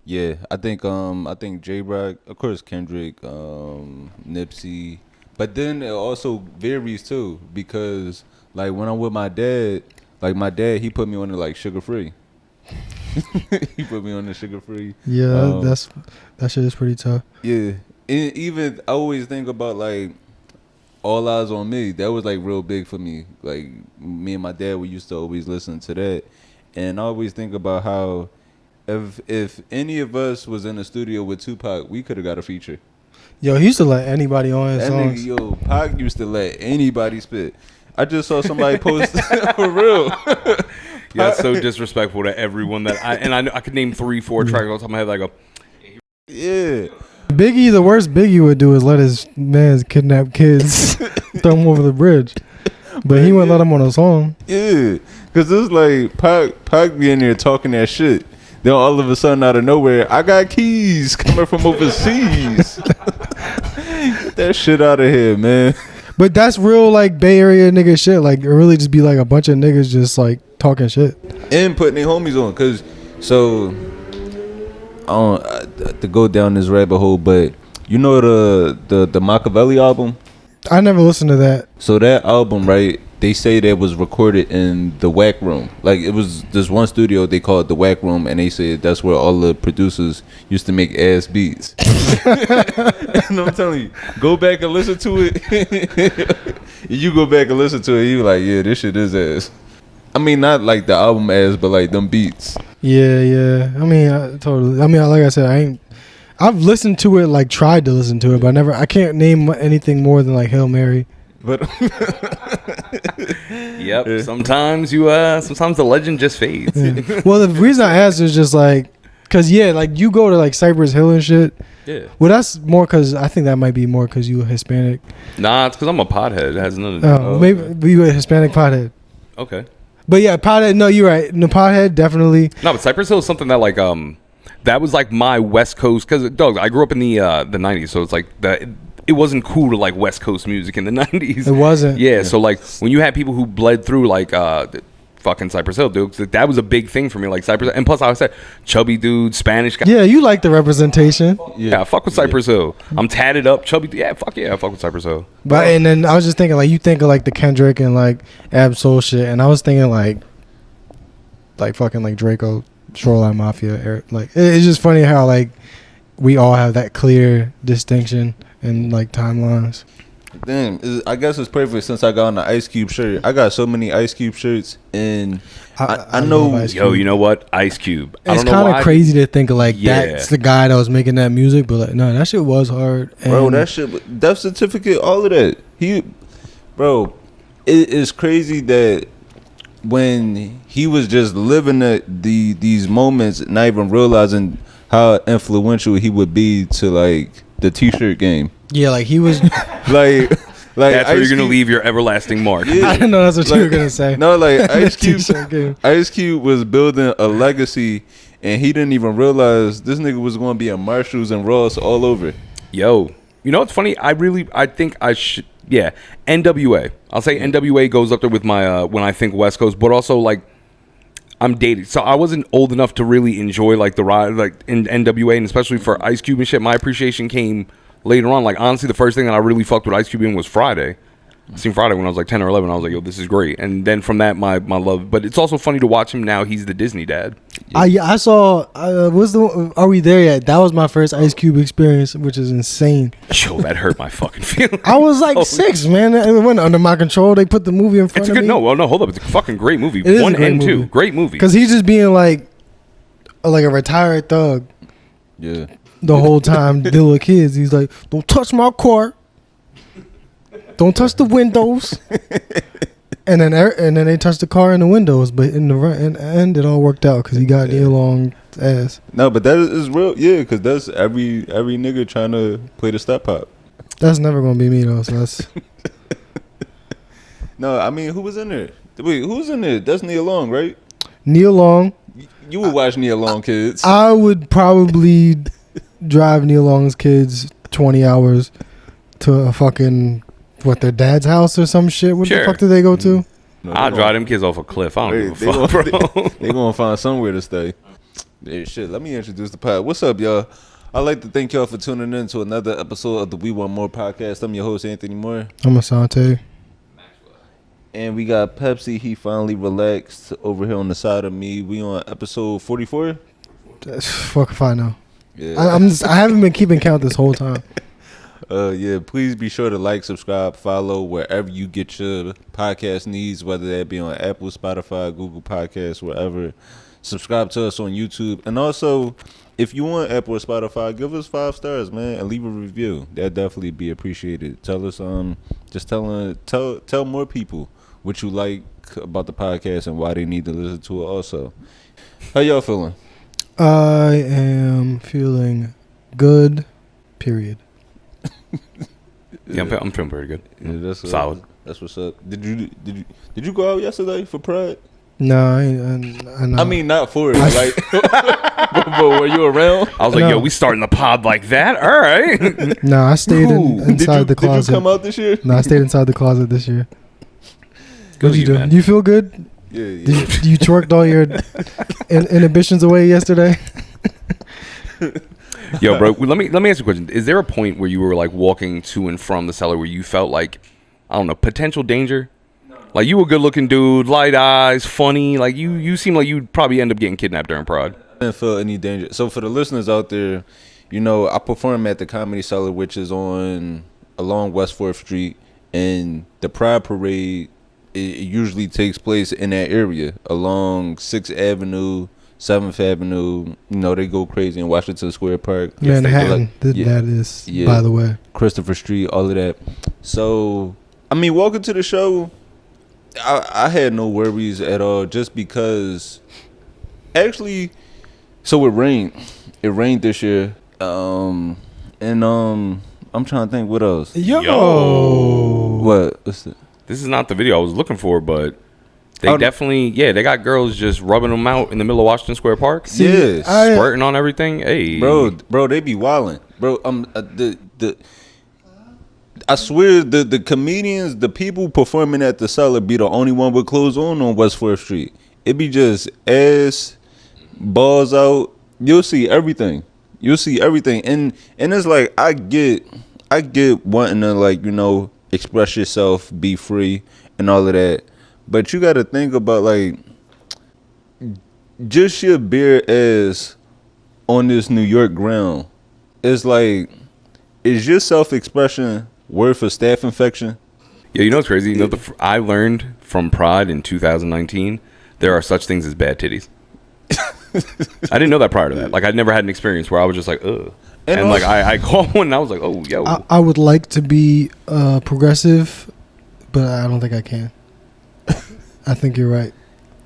Yeah, I think J Rock, of course Kendrick, Nipsey, but then it also varies too because like when I'm with my dad, like my dad he put me on the like sugar free. He put me on the sugar free. Yeah, that shit is pretty tough. Yeah, and even I always think about like All Eyes on Me. That was like real big for me. Like me and my dad, we used to always listen to that, and I always think about how if any of us was in the studio with Tupac, we could have got a feature. Yo, he used to let anybody on his That songs. nigga, yo, Pac used to let anybody spit. I just saw somebody post for real. Yeah, so disrespectful to everyone that I could name 3-4 tracks off the top of my head. Like, Yeah. Biggie, the worst Biggie would do is let his mans kidnap kids, throw them over the bridge. But he wouldn't let them on a song. Yeah, because it's like Pac be in there talking that shit. Then all of a sudden, out of nowhere, I got keys coming from overseas. Get that shit out of here, man. But that's real, like, Bay Area nigga shit. Like, it really just be like a bunch of niggas just, like, talking shit. And putting their homies on. Because, so, I don't to go down this rabbit hole, but you know the Machiavelli album? I never listened to that. So that album, right, they say that was recorded in the Whack Room. Like, it was this one studio they called the Whack Room, and they said that's where all the producers used to make ass beats. And I'm telling you, go back and listen to it. You go back and listen to it, you like, yeah, this shit is ass. I mean, not like the album ass, but like them beats. Yeah. I mean, like I said, I've listened to it, like, tried to listen to it, but I can't name anything more than, like, Hail Mary. But yep. Sometimes sometimes the legend just fades. Yeah. Well, the reason I asked is just like, cause like you go to like Cypress Hill and shit. Yeah. Well, that's more cause I think that might be more cause you a Hispanic. Nah, it's because I'm a pothead. It has nothing to do. Oh, maybe you a Hispanic pothead. Okay. But yeah, pothead. No, you're right. The pothead definitely. No, but Cypress Hill is something that like that was like my West Coast, because dog, I grew up in the 90s, so it's like it wasn't cool to like West Coast music in the 90s. It wasn't. Yeah, so like when you had people who bled through like fucking Cypress Hill, dude, that was a big thing for me. Like Cypress, and plus I said chubby dude, Spanish guy. Yeah, you like the representation. Yeah, fuck with Cypress Hill. I'm tatted up, chubby. Yeah, fuck with Cypress Hill. But and then I was just thinking like you think of like the Kendrick and like Ab-Soul shit, and I was thinking like fucking like Draco, Shoreline Mafia. Like it's just funny how like we all have that clear distinction in like timelines. damn, I guess it's perfect since I got on the Ice Cube shirt. I got so many Ice Cube shirts, and I know. Yo, you know what? Ice Cube. It's kind of crazy to think of like that's the guy that was making that music, but like no, that shit was hard. And bro, that shit, death certificate, all of that. Bro, it is crazy that when he was just living these moments, not even realizing how influential he would be to like the T-shirt game. Yeah, like he was like that's where you're gonna Cube, leave your everlasting mark. Yeah. I didn't know that's what you were gonna say. No, like Ice Cube was building a legacy, and he didn't even realize this nigga was gonna be in Marshalls and Ross all over. Yo, you know what's funny? I think I should. Yeah, NWA. I'll say NWA goes up there with my when I think West Coast, but also like I'm dated, so I wasn't old enough to really enjoy like the ride, like in NWA, and especially for Ice Cube and shit. My appreciation came later on. Like honestly, the first thing that I really fucked with Ice Cube in was Friday. I seen Friday when I was like 10 or 11. I was like, yo, this is great. And then from that, my love. But it's also funny to watch him now. He's the Disney dad. Yeah. I saw. Are we there yet? That was my first Ice Cube experience, which is insane. Yo, that hurt my fucking feelings. I was like 6, man. It went under my control. They put the movie in front It's of a good. me. No, hold up. It's a fucking great movie. It is 1 a great and 2, movie. great movie. Because he's just being like a retired thug. Yeah. The whole time dealing with kids. He's like, don't touch my car. Don't touch the windows. and then they touched the car and the windows, but in the end it all worked out because he got Neil Long's ass. No, but that is real, yeah, because that's every nigga trying to play the step pop. That's never gonna be me though. So that's. No, I mean, who was in there? Wait, who was in there? That's Neil Long, right? Neil Long. You would watch Neil Long Kids. I would probably drive Neil Long's kids 20 hours to a fucking their dad's house or some shit. What the fuck did they go to? No, I'll drive them kids off a cliff. I don't give a fuck, bro. They gonna find somewhere to stay. Yeah, shit, let me introduce the pod. What's up, y'all? I'd like to thank y'all for tuning in to another episode of the We Want More podcast. I'm your host, Anthony Moore. I'm Asante. And we got Pepsi. He finally relaxed over here on the side of me. We on episode 44. Fuck if I know. Yeah. I haven't been keeping count this whole time. Yeah, please be sure to like, subscribe, follow wherever you get your podcast needs, whether that be on Apple, Spotify, Google Podcasts, wherever. Subscribe to us on YouTube. And also, if you want Apple or Spotify, give us 5 stars, man, and leave a review. That'd definitely be appreciated. Tell us, just tell more people what you like about the podcast and why they need to listen to it also. How y'all feeling? I am feeling good, period. Yeah, I'm feeling pretty good. Yeah, that's solid. That's what's up. Did you go out yesterday for Pride? No, I I mean, not for it, like, but were you around? I was like, No. yo, we starting the pod like that? All right. No, I stayed inside the closet. Did you come out this year? No, I stayed inside the closet this year. Good What'd you you, do? man. You feel good? Yeah. You twerked all your inhibitions away yesterday? Yo, bro, let me ask you a question. Is there a point where you were like walking to and from the cellar where you felt like, I don't know, potential danger? Like, you were a good looking dude, light eyes, funny. Like, you seem like you'd probably end up getting kidnapped during Pride. I didn't feel any danger. So for the listeners out there, you know, I perform at the Comedy Cellar, which is along West 4th Street, and the Pride Parade, it usually takes place in that area along 6th Avenue, 7th Avenue. You know, they go crazy in Washington Square Park. Yes, they Manhattan, do. Yeah. that is, by the way. Christopher Street, all of that. So, I mean, walking to the show, I had no worries at all, just because actually, so it rained. It rained this year. And I'm trying to think what else. Yo. What? What's the, This is not the video I was looking for, but they definitely, they got girls just rubbing them out in the middle of Washington Square Park. yes. Squirting on everything. Hey. Bro, they be wilding. Bro, I swear the comedians, the people performing at the Cellar be the only one with clothes on West 4th Street. It be just ass, balls out. You'll see everything. And it's like, I get wanting to, like, you know, express yourself, be free and all of that. But you got to think about, like, just your bare ass on this New York ground. It's like, is your self-expression worth a staph infection? Yeah, you know what's crazy? You know, I learned from Pride in 2019, there are such things as bad titties. I didn't know that prior to that. Like, I'd never had an experience where I was just like, ugh. And like, I called one and I was like, oh, yo. I would like to be progressive, but I don't think I can. I think you're right.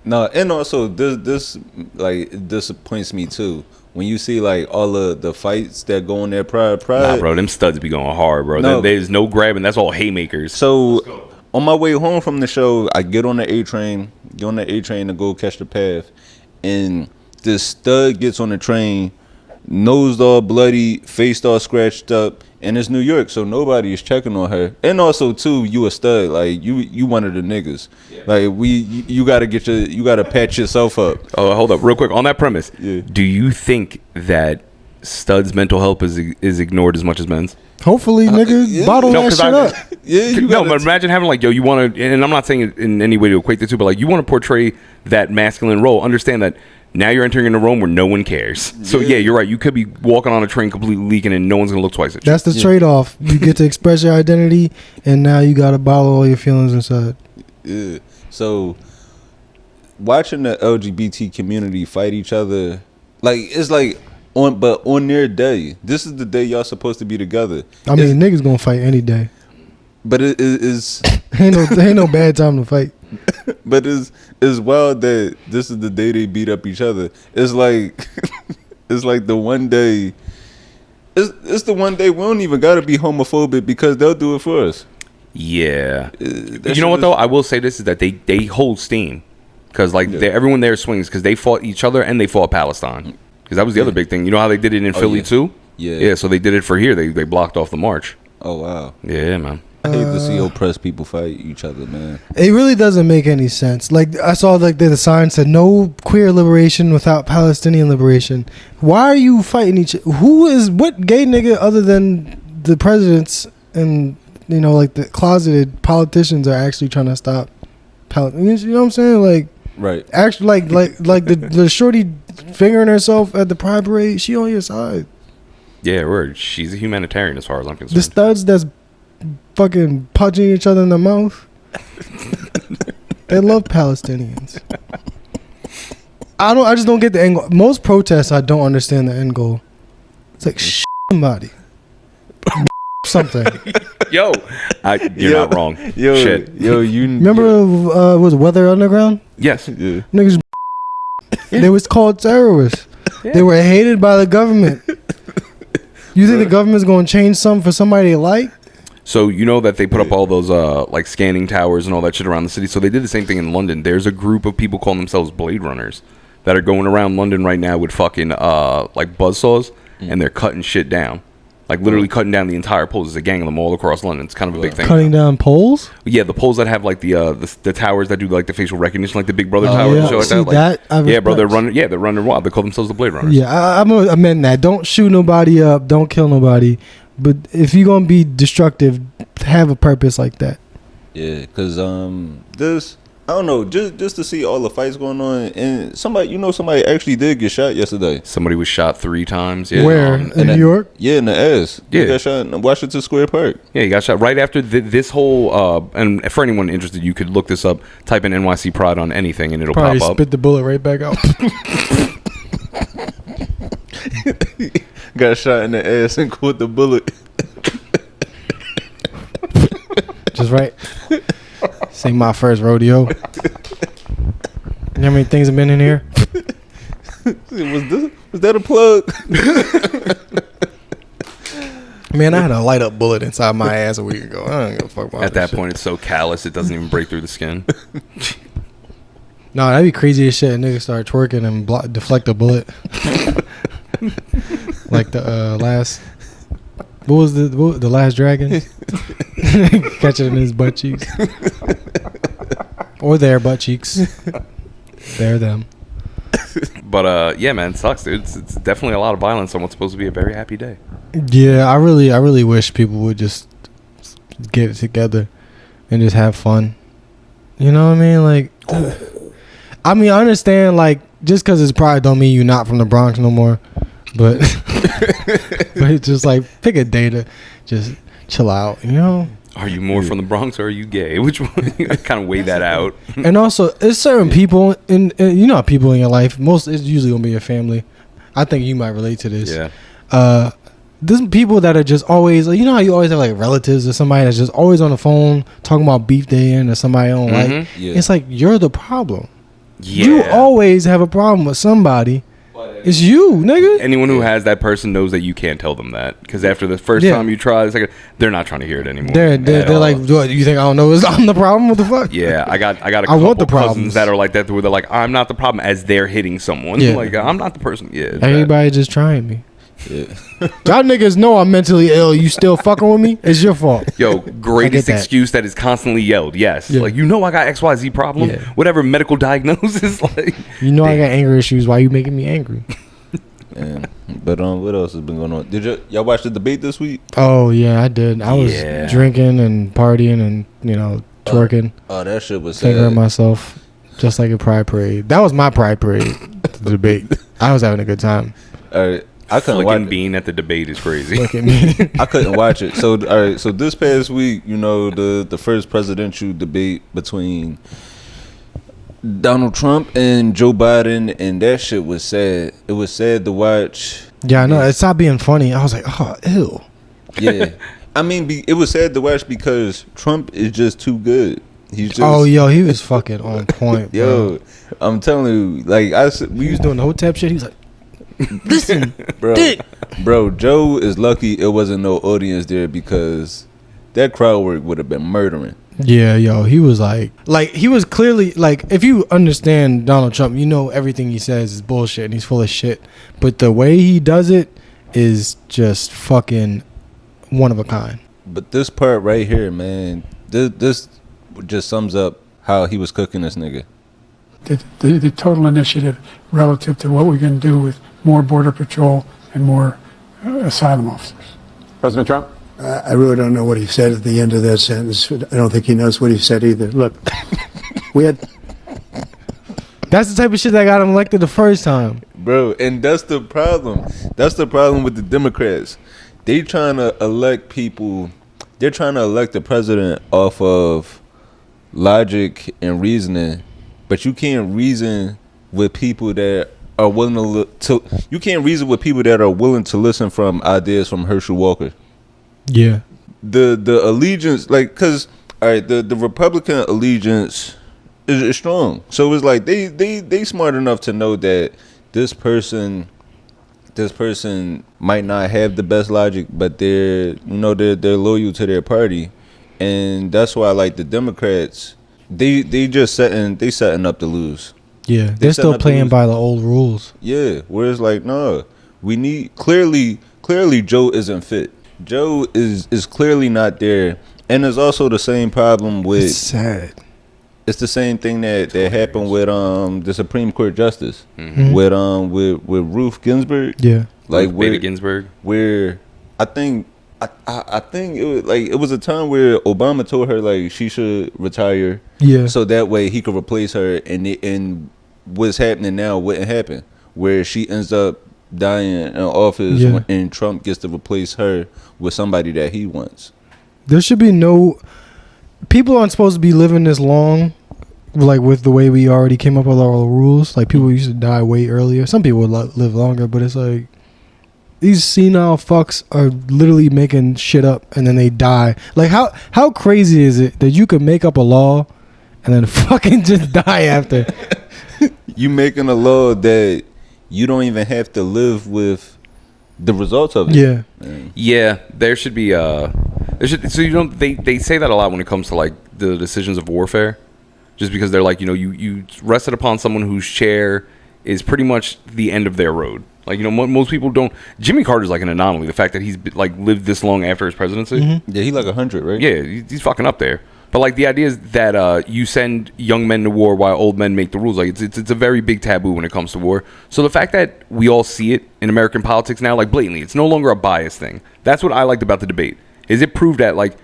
No, and also this disappoints me too. When you see, like, all of the fights that go on there, Pride. Nah, bro, them studs be going hard, bro. No. There's no grabbing. That's all haymakers. So on my way home from the show, I get on the A train to go catch the path, and this stud gets on the train, nose all bloody, face all scratched up, and it's New York, so nobody is checking on her. And also too, you a stud, like you one of the niggas. Yeah. Like you gotta patch yourself up. Oh, hold up, real quick on that premise. Yeah. Do you think that studs' mental health is ignored as much as men's? Hopefully, nigga, yeah. bottle No, that 'cause shit up. Yeah, No, but imagine having, like, yo, you want to, and I'm not saying it in any way to equate the two, but like, you want to portray that masculine role. Understand that now you're entering in a room where no one cares. So yeah, you're right. You could be walking on a train completely leaking and no one's gonna look twice at you. That's the trade-off. You get to express your identity, and now you gotta bottle all your feelings inside. Yeah. So watching the LGBT community fight each other, like, it's like on their day. This is the day y'all supposed to be together. I mean, niggas gonna fight any day. But it is ain't no bad time to fight. But it's wild that this is the day they beat up each other. It's like it's like the one day. It's the one day we don't even gotta be homophobic because they'll do it for us. Yeah. You know what though? I will say this is that they hold steam because like everyone there swings because they fought each other and they fought Palestine because that was the other big thing. You know how they did it in Philly too? Yeah. Yeah. So they did it for here. They blocked off the march. Oh wow. Yeah, man. I hate to see oppressed people fight each other, man. It really doesn't make any sense. Like I saw, like the sign said, "No queer liberation without Palestinian liberation." Why are you fighting each? What gay nigga other than the presidents and like the closeted politicians are actually trying to stop Palestinians? You know what I'm saying? Like, right? Actually, like the shorty fingering herself at the pride parade. She on your side. Yeah, word. She's a humanitarian as far as I'm concerned. The studs that's fucking punching each other in the mouth. They love Palestinians. I just don't get the end goal. Most protests, I don't understand the end goal. It's like somebody, something. You're not wrong. Shit. You remember was Weather Underground? Yes. Yeah. Niggas, they was called terrorists. Yeah. They were hated by the government. You think the government's gonna change something for somebody they like? So you know that they put up all those like scanning towers and all that shit around the city. So they did the same thing in London. There's a group of people calling themselves Blade Runners that are going around London right now with fucking like buzzsaws, and they're cutting shit down. Like literally cutting down the entire poles. There's a gang of them all across London. It's kind of a big thing. Cutting down poles? Yeah, the poles that have like the towers that do like the facial recognition, like the Big Brother towers and shit like See, that. Like, yeah, bro, they're running wild. They call themselves the Blade Runners. Yeah, I'm gonna amend that. Don't shoot nobody up. Don't kill nobody. But if you're gonna be destructive, have a purpose like that. Yeah, because this, I don't know, just to see all the fights going on, and somebody actually did get shot yesterday. Somebody was shot 3 times. Yeah, where in New York? Yeah, in the ass. Yeah, he got shot in Washington Square Park. Yeah, he got shot right after this whole. And for anyone interested, you could look this up. Type in NYC Pride on anything, and it'll Probably pop up. Spit the bullet right back out. Got shot in the ass and caught the bullet. Just right. This ain't my first rodeo. You know how many things have been in here? Was that a plug? Man, I had a light up bullet inside my ass a week ago. I don't give a fuck about At that shit. point, it's so callous it doesn't even break through the skin. No, that'd be crazy as shit. Niggas start twerking and deflect a bullet. Like the last. What was the last dragon? Catch it in his butt cheeks. Or their butt cheeks. They're them. But yeah, man, it sucks, dude. It's definitely a lot of violence on what's supposed to be a very happy day. Yeah, I really wish people would just get it together and just have fun. You know what I mean? Like, I understand, like, just because it's pride don't mean you're not from the Bronx no more. But but it's just like, pick a day to just chill out, you know? Are you more from the Bronx or are you gay? Which one? You kind of weigh that out. And also, there's certain people people in your life. Most it's usually gonna be your family. I think you might relate to this. Yeah. There's people that are just always, like, you know how you always have like relatives or somebody that's just always on the phone talking about beef day or somebody I don't like. Yeah. It's like, you're the problem. Yeah. You always have a problem with somebody. It's you, nigga. Anyone who has that person knows that you can't tell them that, because after the first time you try, it's like they're not trying to hear it anymore. They're like, what, you think I don't know? I'm the problem? What the fuck? Yeah, I got a couple want the cousins problems. that are like that, where they're like, I'm not the problem, as they're hitting someone. Yeah. Like, I'm not the person. Yeah, it's Everybody just trying me. Yeah. Y'all niggas know I'm mentally ill. You still fucking with me? It's your fault. bad. Yo, greatest that. excuse that is constantly yelled. Yes, Yeah. like, you know, I got XYZ problem. Yeah. Whatever medical diagnosis. Like, You know I got anger issues. Why you making me angry? Yeah. But what else has been going on? Did y'all watch the debate this week? Oh yeah, I did. I was drinking and partying and twerking, Oh, that shit was fingering sad. myself, just like a pride parade. That was my pride parade. The debate. I was having a good time. All right, I couldn't flicking watch. bean at the debate is crazy. Look at me. I couldn't watch it. So all right, so this past week, the first presidential debate between Donald Trump and Joe Biden, and that shit was sad. It was sad to watch. Yeah, I know. It stopped being funny. I was like, oh, ew. Yeah, it was sad to watch because Trump is just too good. He's just. Oh, yo, he was fucking on point, bro. Yo, I'm telling you, like He was doing the hotep shit. He was like, listen, bro, dick. bro, Joe is lucky it wasn't no audience there because that crowd work would have been murdering. Yeah, yo, he was like he was clearly like, if you understand Donald Trump, you know everything he says is bullshit and he's full of shit. But the way he does it is just fucking one of a kind. But this part right here, man, this just sums up how he was cooking this nigga. The total initiative relative to what we're going to do with more border patrol and more asylum officers. President Trump? I really don't know what he said at the end of that sentence. I don't think he knows what he said either. Look, we had... That's the type of shit that got him elected the first time. Bro, and that's the problem. That's the problem with the Democrats. They trying to elect people. They're trying to elect the president off of logic and reasoning, but you can't reason with people that are willing to you can't reason with people that are willing to listen from ideas from Herschel Walker. Yeah. The allegiance, like, cause all right, the Republican allegiance is strong. So it's like they smart enough to know that this person might not have the best logic, but they're loyal to their party, and that's why, like, the Democrats, they setting up to lose. Yeah, they're still playing by the old rules. Yeah, where it's like, no, we need clearly Joe isn't fit. Joe is clearly not there, and there's also the same problem with. It's sad. It's the same thing that happened with the Supreme Court Justice with Ruth Ginsburg. Yeah, like Baby Ginsburg. Where I think it was a time where Obama told her, like, she should retire. Yeah. So that way he could replace her, and what's happening now wouldn't happen, where she ends up dying in office and Trump gets to replace her with somebody that he wants. There should be no. People aren't supposed to be living this long, like, with the way we already came up with all the rules. Like, people used to die way earlier. Some people would live longer, but it's like these senile fucks are literally making shit up and then they die. Like, how crazy is it that you could make up a law and then fucking just die after? You making a law that you don't even have to live with the results of it. Yeah. Man. Yeah, there should be they say that a lot when it comes to, like, the decisions of warfare, just because they're like, you rested upon someone whose chair is pretty much the end of their road. Like, most people don't. Jimmy Carter's like an anomaly. The fact that he's, like, lived this long after his presidency. Mm-hmm. Yeah, he's like 100, right? Yeah, he's fucking up there. But, like, the idea is that you send young men to war while old men make the rules. Like, it's a very big taboo when it comes to war. So the fact that we all see it in American politics now, like, blatantly, it's no longer a bias thing. That's what I liked about the debate. Is it proved that, like,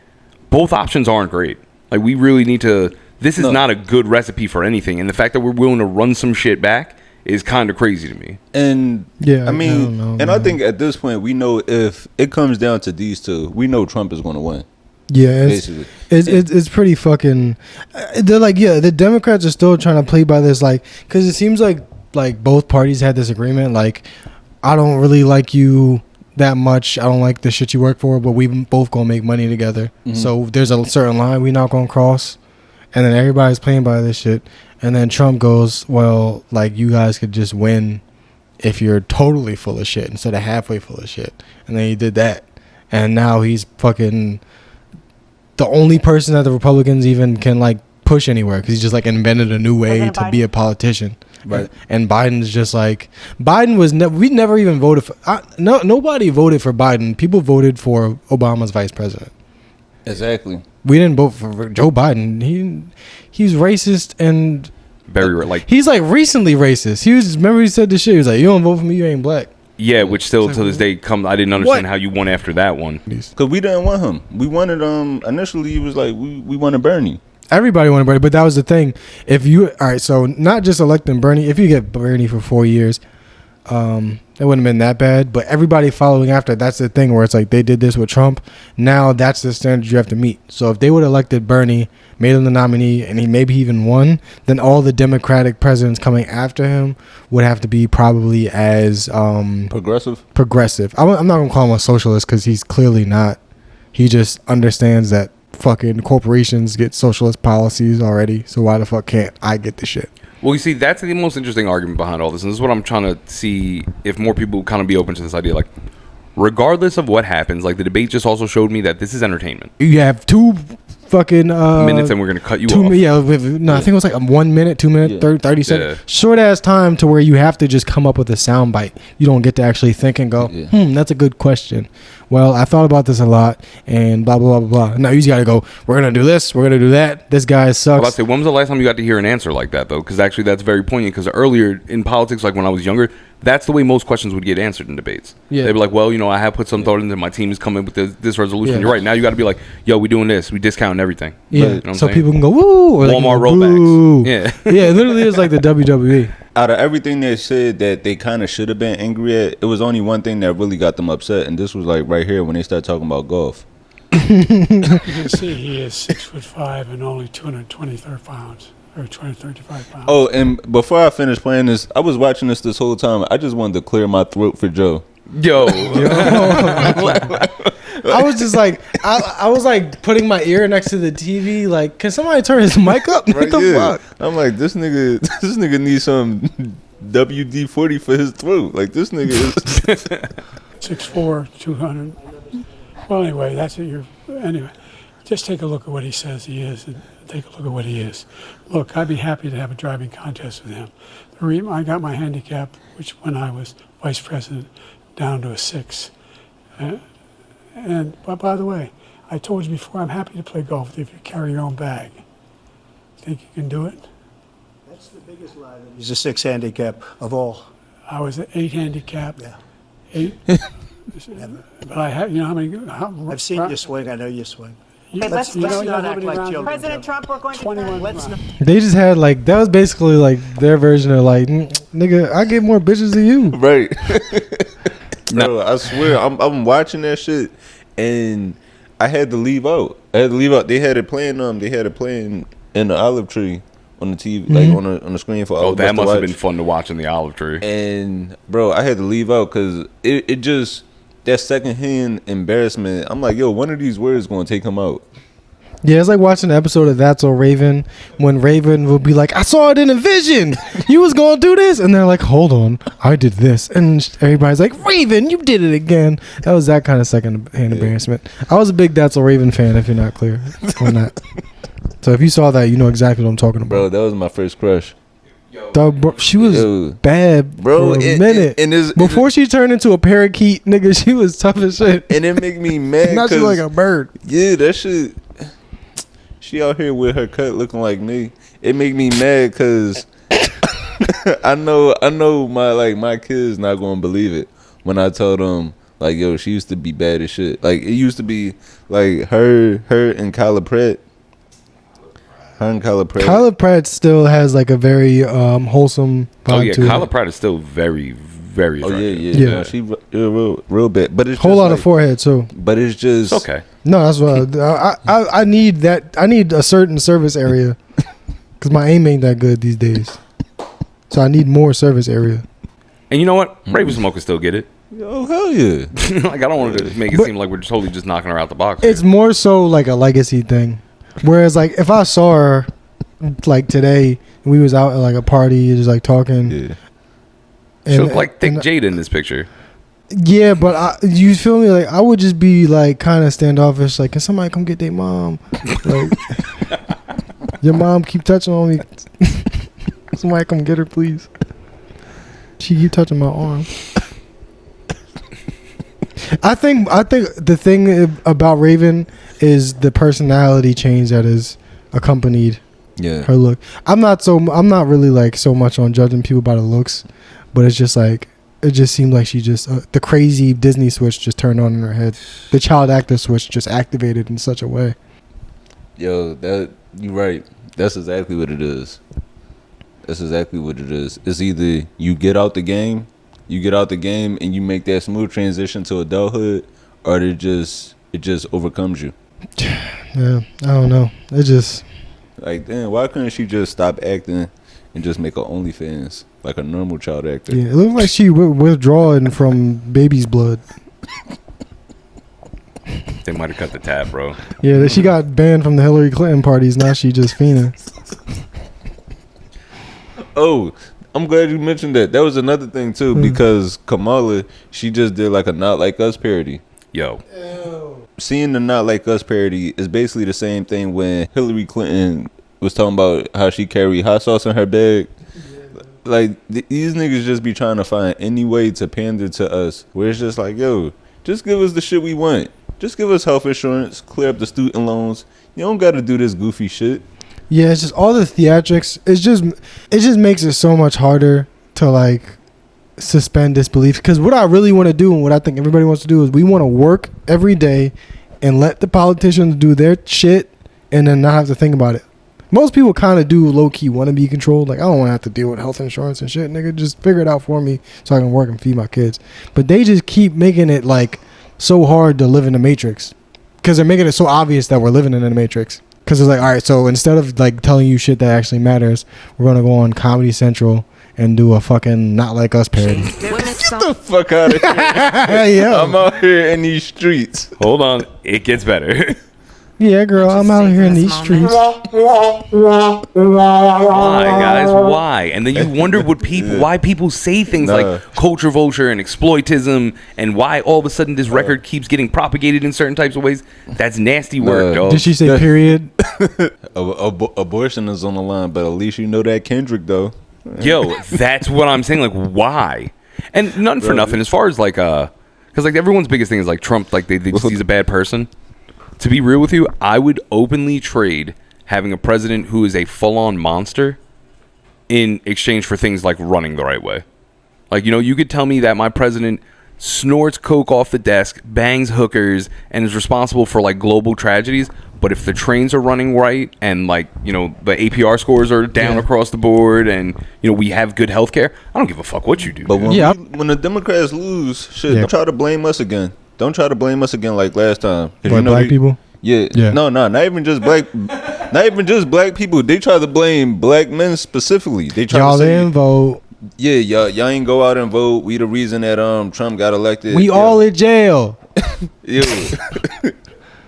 both options aren't great. Like, we really need to. This is not a good recipe for anything, and the fact that we're willing to run some shit back is kind of crazy to me. And yeah, I mean, I don't know, and man. I think at this point we know if it comes down to these two, we know Trump is going to win. Yeah, basically, it's pretty fucking. They're like, yeah, the Democrats are still trying to play by this, like, because it seems like both parties had this agreement, like, I don't really like you that much. I don't like the shit you work for, but we both gonna make money together. Mm-hmm. So there's a certain line we not gonna cross, and then everybody's playing by this shit. And then Trump goes, well, like, you guys could just win if you're totally full of shit instead of halfway full of shit. And then he did that, and now he's fucking the only person that the Republicans even can, like, push anywhere, because he just, like, invented a new way to be a politician. Right. And Biden's just like, Biden was we never even voted for nobody voted for Biden. People voted for Obama's vice president. Exactly. We didn't vote for Joe Biden. He's racist and very, like, he's, like, recently racist. Remember he said this shit, he was like, you don't vote for me, you ain't black. Yeah, which still to this day I didn't understand how you won after that one. Because we didn't want him. We wanted initially he was like, we wanted Bernie. Everybody wanted Bernie, but that was the thing. So not just electing Bernie, if you get Bernie for 4 years, it wouldn't have been that bad. But everybody following after, that's the thing where it's like they did this with Trump. Now that's the standard you have to meet. So if they would have elected Bernie, made him the nominee, and he maybe even won, then all the Democratic presidents coming after him would have to be probably as progressive. I'm not going to call him a socialist because he's clearly not. He just understands that fucking corporations get socialist policies already, so why the fuck can't I get the shit? Well, you see, that's the most interesting argument behind all this, and this is what I'm trying to see if more people kind of be open to this idea. Like, regardless of what happens, like, the debate just also showed me that this is entertainment. You have two fucking minutes and we're gonna cut you off. I think it was like 1 minute, 2 minutes, 30 seconds. Yeah. Short ass time to where you have to just come up with a sound bite. You don't get to actually think and go, that's a good question. Well, I thought about this a lot and blah blah blah blah blah. Now you just gotta go, we're gonna do this, we're gonna do that. This guy sucks. I was about to say, when was the last time you got to hear an answer like that though? Because actually that's very poignant, because earlier in politics, like when I was younger, that's the way most questions would get answered in debates. Yeah. They'd be like, well, I have put some thought into, my team is coming with this resolution. Yeah. You're right. Now you got to be like, yo, we doing this. We discounting everything. Yeah, You know what I'm so saying? people can go woo, or Walmart they can go, boo. rollbacks. Yeah. Yeah, it literally is like the WWE. Out of everything they said that they kind of should have been angry at, it was only one thing that really got them upset, and this was like right here when they started talking about golf. You can see he is 6'5" and only 223 pounds. Or 235 pounds. Oh, and before I finish playing this, I was watching this whole time. I just wanted to clear my throat for Joe. Yo. I was just like, I was like putting my ear next to the TV. Like, can somebody turn his mic up? What the fuck? I'm like, this nigga needs some WD-40 for his throat. Like, this nigga is 6'4", 200. Well, anyway, that's it. Anyway, just take a look at what he says he is, and take a look at what he is. Look, I'd be happy to have a driving contest with him. I got my handicap, which when I was vice president, down to a 6. But by the way, I told you before, I'm happy to play golf with you if you carry your own bag. Think you can do it? That's the biggest lie. He's a 6 handicap of all. I was an 8 handicap. Yeah. 8. But I have, how many? I've seen you swing. I know you swing. Let's not act like children. President Trump, we're going to 21 let's not. They just had like, that was basically like their version of like, nigga, I get more bitches than you. right. Bro, I swear, I'm watching that shit, and I had to leave out. They had it playing. They had it playing in the olive tree on the TV, like on the screen for all Oh, of us that to must have watch. been fun to watch in the olive tree. And bro, I had to leave out because it just, that secondhand embarrassment. I'm like, yo, one of these words gonna take him out. Yeah, it's like watching an episode of That's So Raven, when Raven will be like, I saw it in a vision. You was going to do this. And they're like, hold on, I did this. And everybody's like, Raven, you did it again. That was that kind of second-hand embarrassment. I was a big That's So Raven fan, if you're not clear on that. So if you saw that, you know exactly what I'm talking about. Bro, that was my first crush. She was bad bro, for a minute. Before she turned into a parakeet, nigga, she was tough as shit. And it make me mad. Now she's like a bird. Yeah, that shit. She out here with her cut looking like me. It make me mad because I know my kids not gonna believe it when I tell them like, yo, she used to be bad as shit. Like, it used to be like her and Kyla Pratt. Kyla Pratt still has like a very wholesome vibe to Kyla it. Pratt is still very, very Oh attractive. Yeah. No, she real bad. But it's Whole just lot like, of forehead too. But it's just It's okay. No, that's what I need. That I need a certain service area because my aim ain't that good these days. So I need more service area. And you know what? Raven Symone can still get it. Oh hell yeah! Like, I don't want to make it seem like we're totally just knocking her out the box. It's more so like a legacy thing. Whereas like if I saw her like today, we was out at like a party, just like talking. Yeah. She look like thick Jada in this picture. Yeah, but you feel me? Like I would just be like kind of standoffish. Like, can somebody come get their mom? Like, your mom keep touching on me. Somebody come get her, please. She keep touching my arm. I think the thing about Raven is the personality change that is accompanied her look. I'm not really like so much on judging people by the looks, but it's just like, it just seemed like she just the crazy Disney switch just turned on in her head. The child actor switch just activated in such a way. Yo, that you right. That's exactly what it is. It's either you get out the game and you make that smooth transition to adulthood, or it just overcomes you. Yeah, I don't know. It just like, damn, why couldn't she just stop acting and just make her OnlyFans like a normal child actor? Yeah, it looked like she withdrawing from baby's blood. They might have cut the tab, bro. Yeah, she got banned from the Hillary Clinton parties. Now she just fiending. Oh, I'm glad you mentioned that. That was another thing too, because Kamala, she just did like a Not Like Us parody. Yo. Seeing the Not Like Us parody is basically the same thing when Hillary Clinton was talking about how she carried hot sauce in her bag. Like, these niggas just be trying to find any way to pander to us, where it's just like, yo, just give us the shit we want. Just give us health insurance, clear up the student loans. You don't got to do this goofy shit. Yeah, it's just all the theatrics. It just makes it so much harder to like suspend disbelief. Because what I really want to do, and what I think everybody wants to do, is we want to work every day and let the politicians do their shit, and then not have to think about it. Most people kind of do low key want to be controlled. Like, I don't want to have to deal with health insurance and shit, nigga. Just figure it out for me so I can work and feed my kids. But they just keep making it like so hard to live in the matrix, because they're making it so obvious that we're living in the matrix. Because it's like, all right, so instead of like telling you shit that actually matters, we're gonna go on Comedy Central and do a fucking Not Like Us parody. Get the fuck out of here. Yo. I'm out here in these streets. Hold on. It gets better. Yeah, girl, I'm out here in these streets. Why, guys? Why? And then you wonder why people say things like culture vulture and exploitism, and why all of a sudden this record keeps getting propagated in certain types of ways. That's nasty work, dog. Did she say period? Abortion is on the line, but at least you know that Kendrick, though. Yo, that's what I'm saying. Like, why? And none for nothing. As far as like, because like everyone's biggest thing is like Trump. Like they just he's a bad person. To be real with you, I would openly trade having a president who is a full-on monster in exchange for things like running the right way. Like, you know, you could tell me that my president snorts coke off the desk, bangs hookers, and is responsible for like global tragedies. But if the trains are running right and like, you know, the APR scores are down across the board and, you know, we have good health care, I don't give a fuck what you do. But when the Democrats lose, shit, don't try to blame us again. Don't try to blame us again like last time. Like, you know, black people? Yeah. No, not even just black. Not even just black people. They try to blame black men specifically. They try y'all to say, didn't vote. Yeah, y'all ain't go out and vote. We the reason that Trump got elected. We all in jail. Yeah.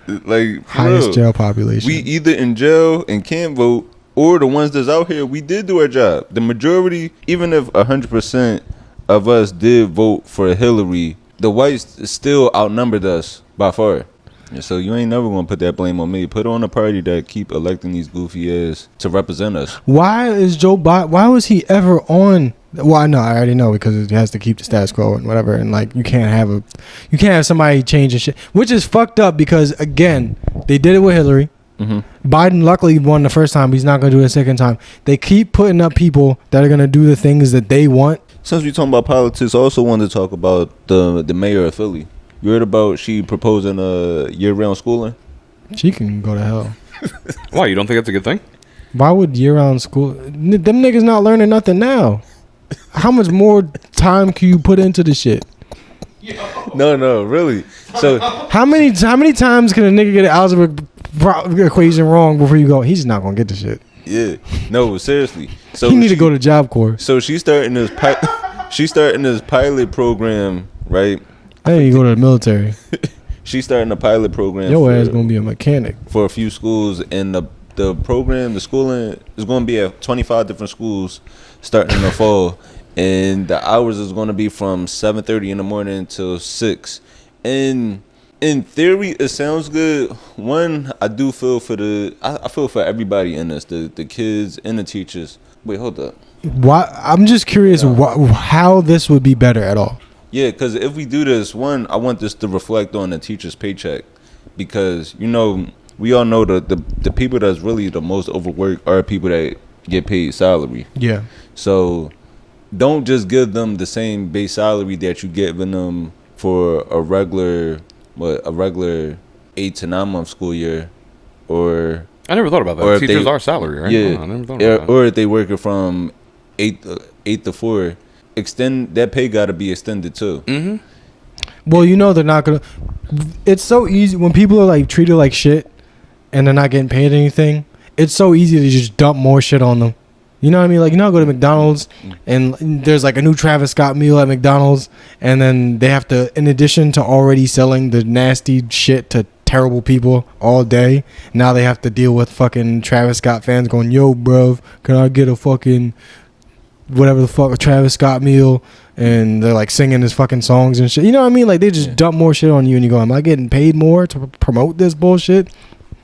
Like, highest jail population. We either in jail and can't vote, or the ones that's out here, we did do our job. The majority, even if 100% of us did vote for Hillary, the whites still outnumbered us by far. And so you ain't never gonna put that blame on me. Put on a party that keep electing these goofy ass to represent us. Why is Joe Biden? Why was he ever on? Well, I know, I already know, because it has to keep the status quo and whatever, and like you can't have somebody changing shit, which is fucked up. Because again, they did it with Hillary. Mm-hmm. Biden luckily won the first time. He's not gonna do it a second time. They keep putting up people that are gonna do the things that they want. Since we talking about politics, I also wanted to talk about the mayor of Philly. You heard about she proposing year-round schooling? She can go to hell. Why, you don't think that's a good thing? Why would year-round school? Them niggas not learning nothing now. How much more time can you put into the shit? No, really. So how many times can a nigga get an algebra equation wrong before you go? He's just not gonna get the shit. Yeah, no, seriously. So he need to go to Job Corps. So she's starting this pilot program, right? Hey, you go to the military. She's starting a pilot program. Your ass gonna be a mechanic for a few schools, and the program, the schooling is gonna be at 25 different schools starting in the fall, and the hours is gonna be from 7:30 in the morning till 6. And in theory, it sounds good. One, I do feel for I feel for everybody in this, the kids and the teachers. Wait, hold up. Why? I'm just curious how this would be better at all. Yeah, because if we do this, one, I want this to reflect on the teacher's paycheck, because you know we all know the people that's really the most overworked are people that get paid salary. Yeah. So don't just give them the same base salary that you giving them for a regular 8 to 9 month school year, or I never thought about that. Teachers are salary, right? Yeah. I never thought about that. Or if they working from 8 to 4. Extend that pay got to be extended too. Mm-hmm. Well, you know they're not gonna. It's so easy when people are like treated like shit, and they're not getting paid anything. It's so easy to just dump more shit on them. You know what I mean? Like, you know, I go to McDonald's and there's like a new Travis Scott meal at McDonald's, and then they have to, in addition to already selling the nasty shit to terrible people all day, now they have to deal with fucking Travis Scott fans going, "Yo, bruv, can I get a fucking whatever the fuck, Travis Scott meal, and they're like singing his fucking songs and shit. You know what I mean? Like they just dump more shit on you, and you go, "Am I getting paid more to promote this bullshit?"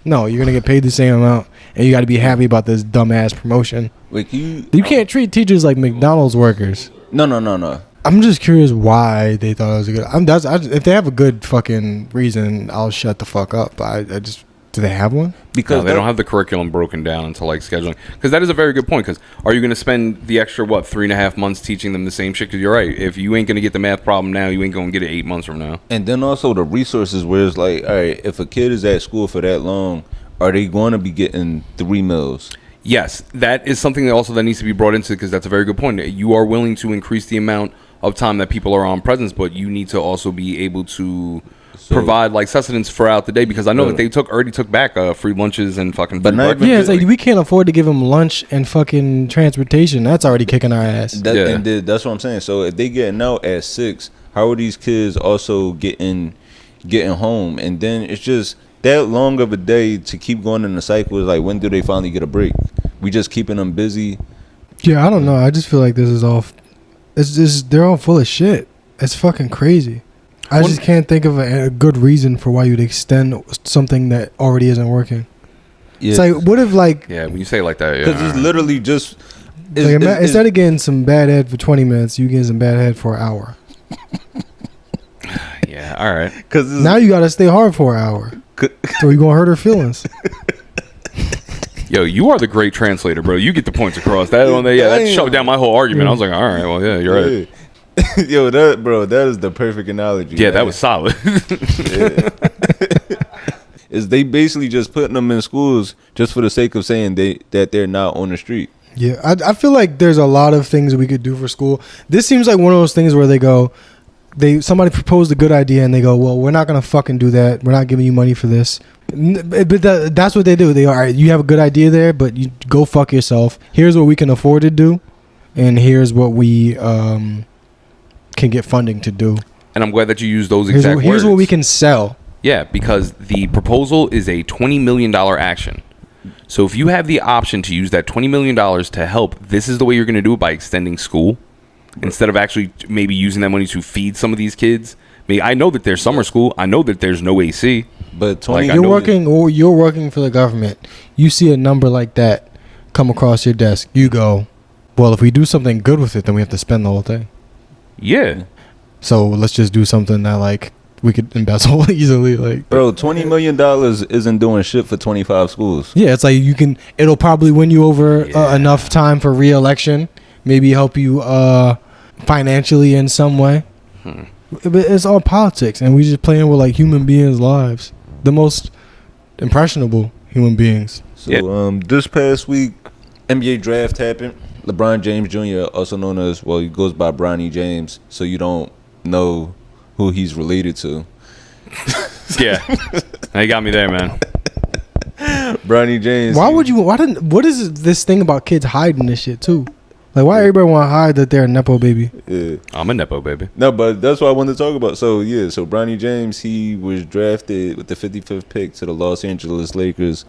No, you're gonna get paid the same amount, and you got to be happy about this dumbass promotion. Like You can't treat teachers like McDonald's workers. No. I'm just curious why they thought it was a good. If they have a good fucking reason, I'll shut the fuck up. I just do they have one? Because they don't have the curriculum broken down into like scheduling. Because that is a very good point. Because are you going to spend the extra 3.5 months teaching them the same shit? Because you're right. If you ain't going to get the math problem now, you ain't going to get it 8 months from now. And then also the resources where it's like, all right, if a kid is at school for that long, are they going to be getting 3 meals? Yes, that is something that needs to be brought into, because that's a very good point. You are willing to increase the amount of time that people are on presence, but you need to also be able to provide like sustenance throughout the day, because I know that they already took back free lunches and fucking free breakfast. Yeah, it's like we can't afford to give them lunch and fucking transportation. That's already kicking our ass. That's what I'm saying. So if they getting out at 6, how are these kids also getting home? And then it's just that long of a day to keep going in the cycle. Is like, when do they finally get a break? We just keeping them busy. Yeah, I don't know. I just feel like this is all. It's just they're all full of shit. It's fucking crazy. I just can't think of a good reason for why you'd extend something that already isn't working. Yeah. It's like, what if like... Yeah, when you say it like that, yeah. Because it's literally just... Instead of getting some bad head for 20 minutes, you getting some bad head for an hour. Yeah, all right. Because now you got to stay hard for an hour. So you're going to hurt her feelings. Yo, you are the great translator, bro. You get the points across. That shut down my whole argument. I was like, all right, well, yeah, you're right. Yo, that is the perfect analogy. Yeah, man. That was solid. Is they basically just putting them in schools just for the sake of saying that they're not on the street. Yeah, I feel like there's a lot of things we could do for school. This seems like one of those things where somebody proposed a good idea and they go, well, we're not gonna fucking do that. We're not giving you money for this. But that's what they do. They all right, you have a good idea there, but you go fuck yourself. Here's what we can afford to do, and here's what we can get funding to do. And I'm glad that you use those exact words. Here's what we can sell. Yeah, because the proposal is a $20 million action. So if you have the option to use that $20 million to help, this is the way you're going to do it, by extending school. Instead of actually maybe using that money to feed some of these kids. I mean, I know that there's summer school. I know that there's no AC. But you're working for the government. You see a number like that come across your desk. You go, well, if we do something good with it, then we have to spend the whole thing. Yeah. So let's just do something that like we could embezzle easily. Like, bro, $20 million isn't doing shit for 25 schools. Yeah, it's like it'll probably win you over enough time for re-election. Maybe help you financially in some way. But it's all politics, and we just playing with like human beings' lives, the most impressionable human beings. So this past week, NBA draft happened. LeBron James Jr., also known as, well, he goes by Bronny James, so you don't know who he's related to. Yeah, they got me there, man. Bronny James. What is this thing about kids hiding this shit too? Like, why everybody want to hide that they're a Nepo baby? Yeah. I'm a Nepo baby. No, but that's what I wanted to talk about. So Bronny James, he was drafted with the 55th pick to the Los Angeles Lakers,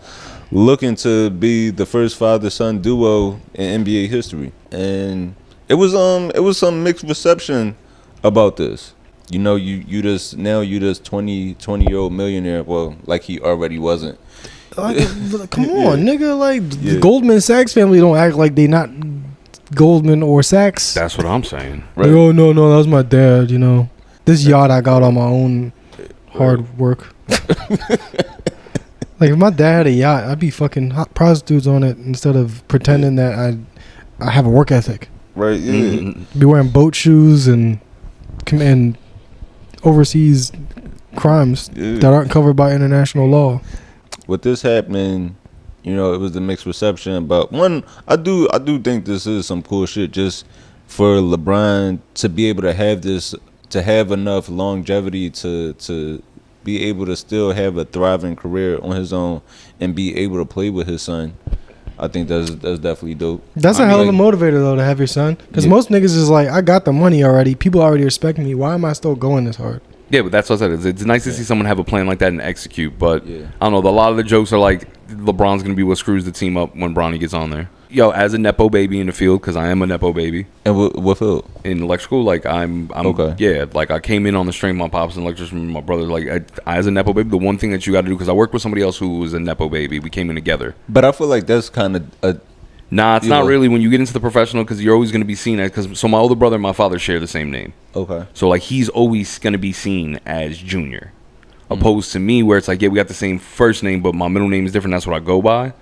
looking to be the first father-son duo in NBA history. And it was some mixed reception about this. You know, you just 20-year-old millionaire. Well, like he already wasn't. Come on, nigga. Like, the Goldman Sachs family don't act like they not Goldman or Sachs. That's what I'm saying. Right. Like, oh no, that was my dad. You know, this yacht I got on my own hard work. Like, if my dad had a yacht, I'd be fucking hot prostitutes on it instead of pretending that I have a work ethic. Right. Yeah. Mm-hmm. Be wearing boat shoes and overseas crimes that aren't covered by international law. With this happening, you know, it was the mixed reception. But one, I do think this is some cool shit, just for LeBron to be able to have this, to have enough longevity to be able to still have a thriving career on his own and be able to play with his son. I think that's definitely dope. That's a hell of a motivator though, to have your son, because most niggas is like, I got the money already. People already respect me. Why am I still going this hard? Yeah, but that's what I said. It's nice to see someone have a plan like that and execute. But I don't know. A lot of the jokes are like, LeBron's going to be what screws the team up when Bronny gets on there. Yo, as a nepo baby in the field, because I am a nepo baby And what field? in electrical, like I'm Okay. yeah, like I came in on the strength of my pops and electrician, my brother. Like I, as a nepo baby, the one thing that you got to do, because I worked with somebody else who was a nepo baby, we came in together. But I feel like that's kind of a. Nah, it's You not know. really when you get into the professional, because you're always going to be seen as, because so my older brother and my father share the same name. Okay. So like he's always going to be seen as Junior, Mm. opposed to me where it's like, yeah, we got the same first name, but my middle name is different. That's what I go by.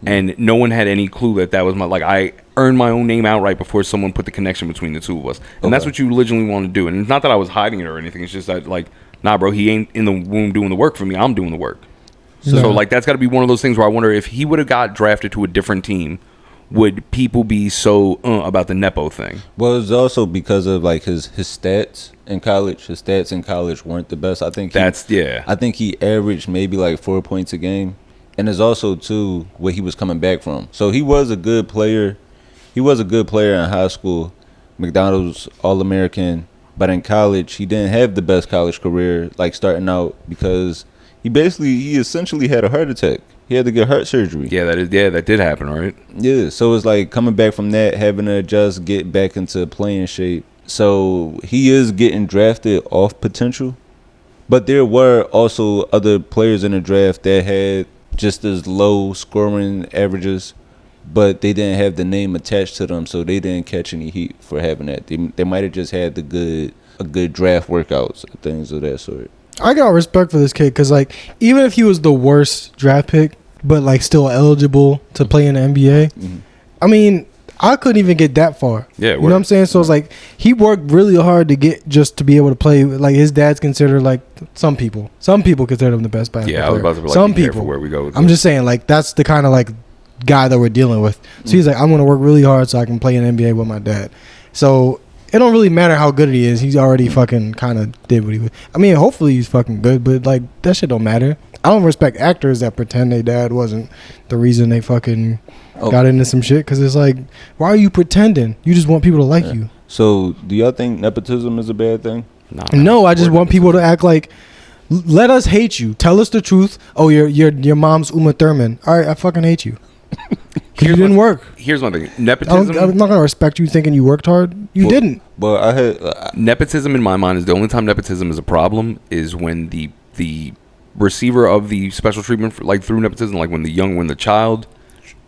And no one had any clue that was my, like, I earned my own name outright before someone put the connection between the two of us. And that's Okay. what you originally want to do. And it's not that I was hiding it or anything. It's just that, like, nah, bro, he ain't in the room doing the work for me. I'm doing the work. So, like, that's got to be one of those things where I wonder if he would have got drafted to a different team, would people be so about the Nepo thing? Well, it's also because of like his stats in college. His stats in college weren't the best. I think I think he averaged maybe like 4 points a game, and it's also too where he was coming back from. So he was a good player. He was a good player in high school, McDonald's All-American, but in college he didn't have the best college career. Like starting out because he essentially had a heart attack. He had to get heart surgery. Yeah, that did happen, right? Yeah, so it's like coming back from that, having to just get back into playing shape. So he is getting drafted off potential. But there were also other players in the draft that had just as low scoring averages, but they didn't have the name attached to them, so they didn't catch any heat for having that. They might have just had a good draft workouts, things of that sort. I got respect for this kid because, like, even if he was the worst draft pick, but like still eligible to play in the NBA, I mean, I couldn't even get that far. Yeah, you know what I'm saying? So it's like he worked really hard to get just to be able to play. Like his dad's considered like some people consider him the best basketball player. Yeah, I was about to be like, some be careful people. where we go with I'm this. just saying, like that's the kind of like guy that we're dealing with. So he's like, I'm gonna work really hard so I can play in the NBA with my dad. So it don't really matter how good he is. He's already fucking kind of did what he was. I mean, hopefully he's fucking good, but like that shit don't matter. I don't respect actors that pretend their dad wasn't the reason they fucking got into some shit. Because it's like, why are you pretending? You just want people to like you. So do y'all think nepotism is a bad thing? No, I just want people to act like, let us hate you. Tell us the truth. Oh, your mom's Uma Thurman. All right, I fucking hate you. You didn't work. Here's one thing. Nepotism. I'm not gonna respect you thinking you worked hard. You didn't. But I had Nepotism in my mind is the only time nepotism is a problem is when the receiver of the special treatment through nepotism, like when the child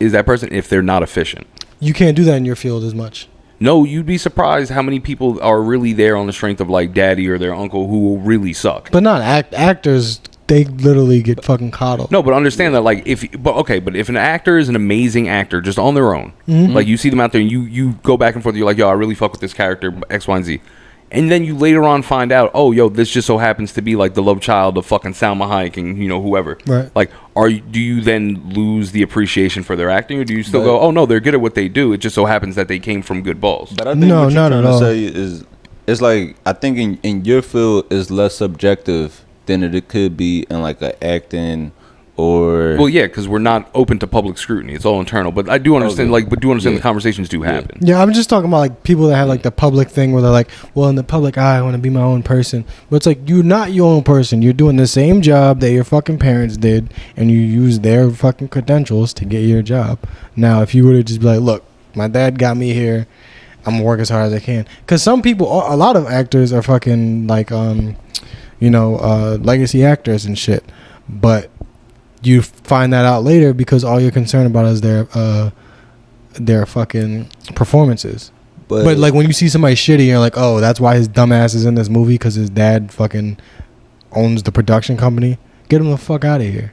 is that person, if they're not efficient. You can't do that in your field as much. No, you'd be surprised how many people are really there on the strength of like daddy or their uncle who will really suck. But not actors. They literally get fucking coddled. No, but understand that like if an actor is an amazing actor just on their own, like you see them out there and you go back and forth, you're like, yo, I really fuck with this character X, Y, and Z. And then you later on find out, oh, yo, this just so happens to be like the love child of fucking Salma Hayek and whoever. Right. Like, do you then lose the appreciation for their acting, or do you still go, oh no, they're good at what they do? It just so happens that they came from good balls. But I think No, what you're not trying at to all. say is, it's like I think in your field is less subjective than it could be in like a acting or. Well, yeah, because we're not open to public scrutiny; it's all internal. But I do understand, the conversations do happen. Yeah, I'm just talking about like people that have like the public thing where they're like, well, in the public eye, I want to be my own person. But it's like, you're not your own person. You're doing the same job that your fucking parents did, and you use their fucking credentials to get your job. Now, if you were to just be like, look, my dad got me here, I'm gonna work as hard as I can. Because some people, a lot of actors are fucking like, legacy actors and shit. But you find that out later because all you're concerned about is their fucking performances. But like when you see somebody shitty, you're like, oh, that's why his dumbass is in this movie, because his dad fucking owns the production company. Get him the fuck out of here.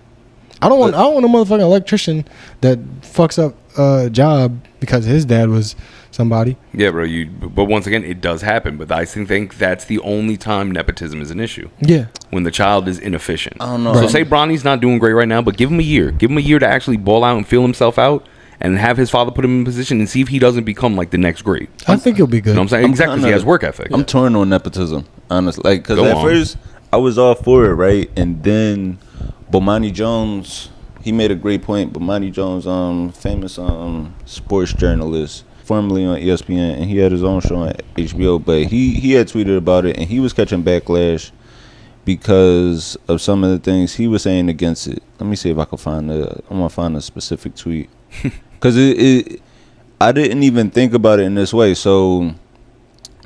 I don't want a motherfucking electrician that fucks up a job because his dad was somebody. Yeah, bro. But once again, it does happen. But I think that's the only time nepotism is an issue. Yeah. When the child is inefficient. I don't know. So say Bronny's not doing great right now, but give him a year. Give him a year to actually ball out and feel himself out, and have his father put him in position and see if he doesn't become like the next great. I think he'll be good. You know what I'm saying? Exactly. He has work ethic. I'm torn on nepotism, honestly. Like, because Go at on. first I was all for it, right? And then Bomani Jones, he made a great point. Bomani Jones, famous sports journalist, formerly on ESPN, and he had his own show on HBO. But he had tweeted about it, and he was catching backlash because of some of the things he was saying against it. Let me see if I can find I'm gonna find a specific tweet, because I didn't even think about it in this way. So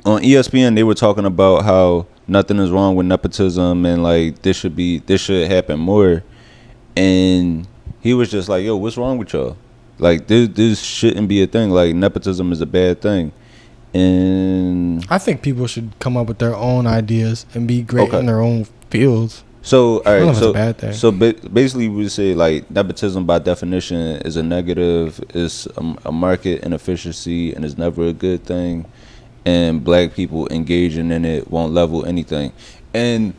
on ESPN, they were talking about how nothing is wrong with nepotism and like this should happen more. And he was just like, yo, what's wrong with y'all? Like this shouldn't be a thing. Like nepotism is a bad thing. And I think people should come up with their own ideas and be great in their own fields. So all right, it's a bad thing. So basically, we say like nepotism by definition is a negative, is a market inefficiency, and is never a good thing. And black people engaging in it won't level anything. And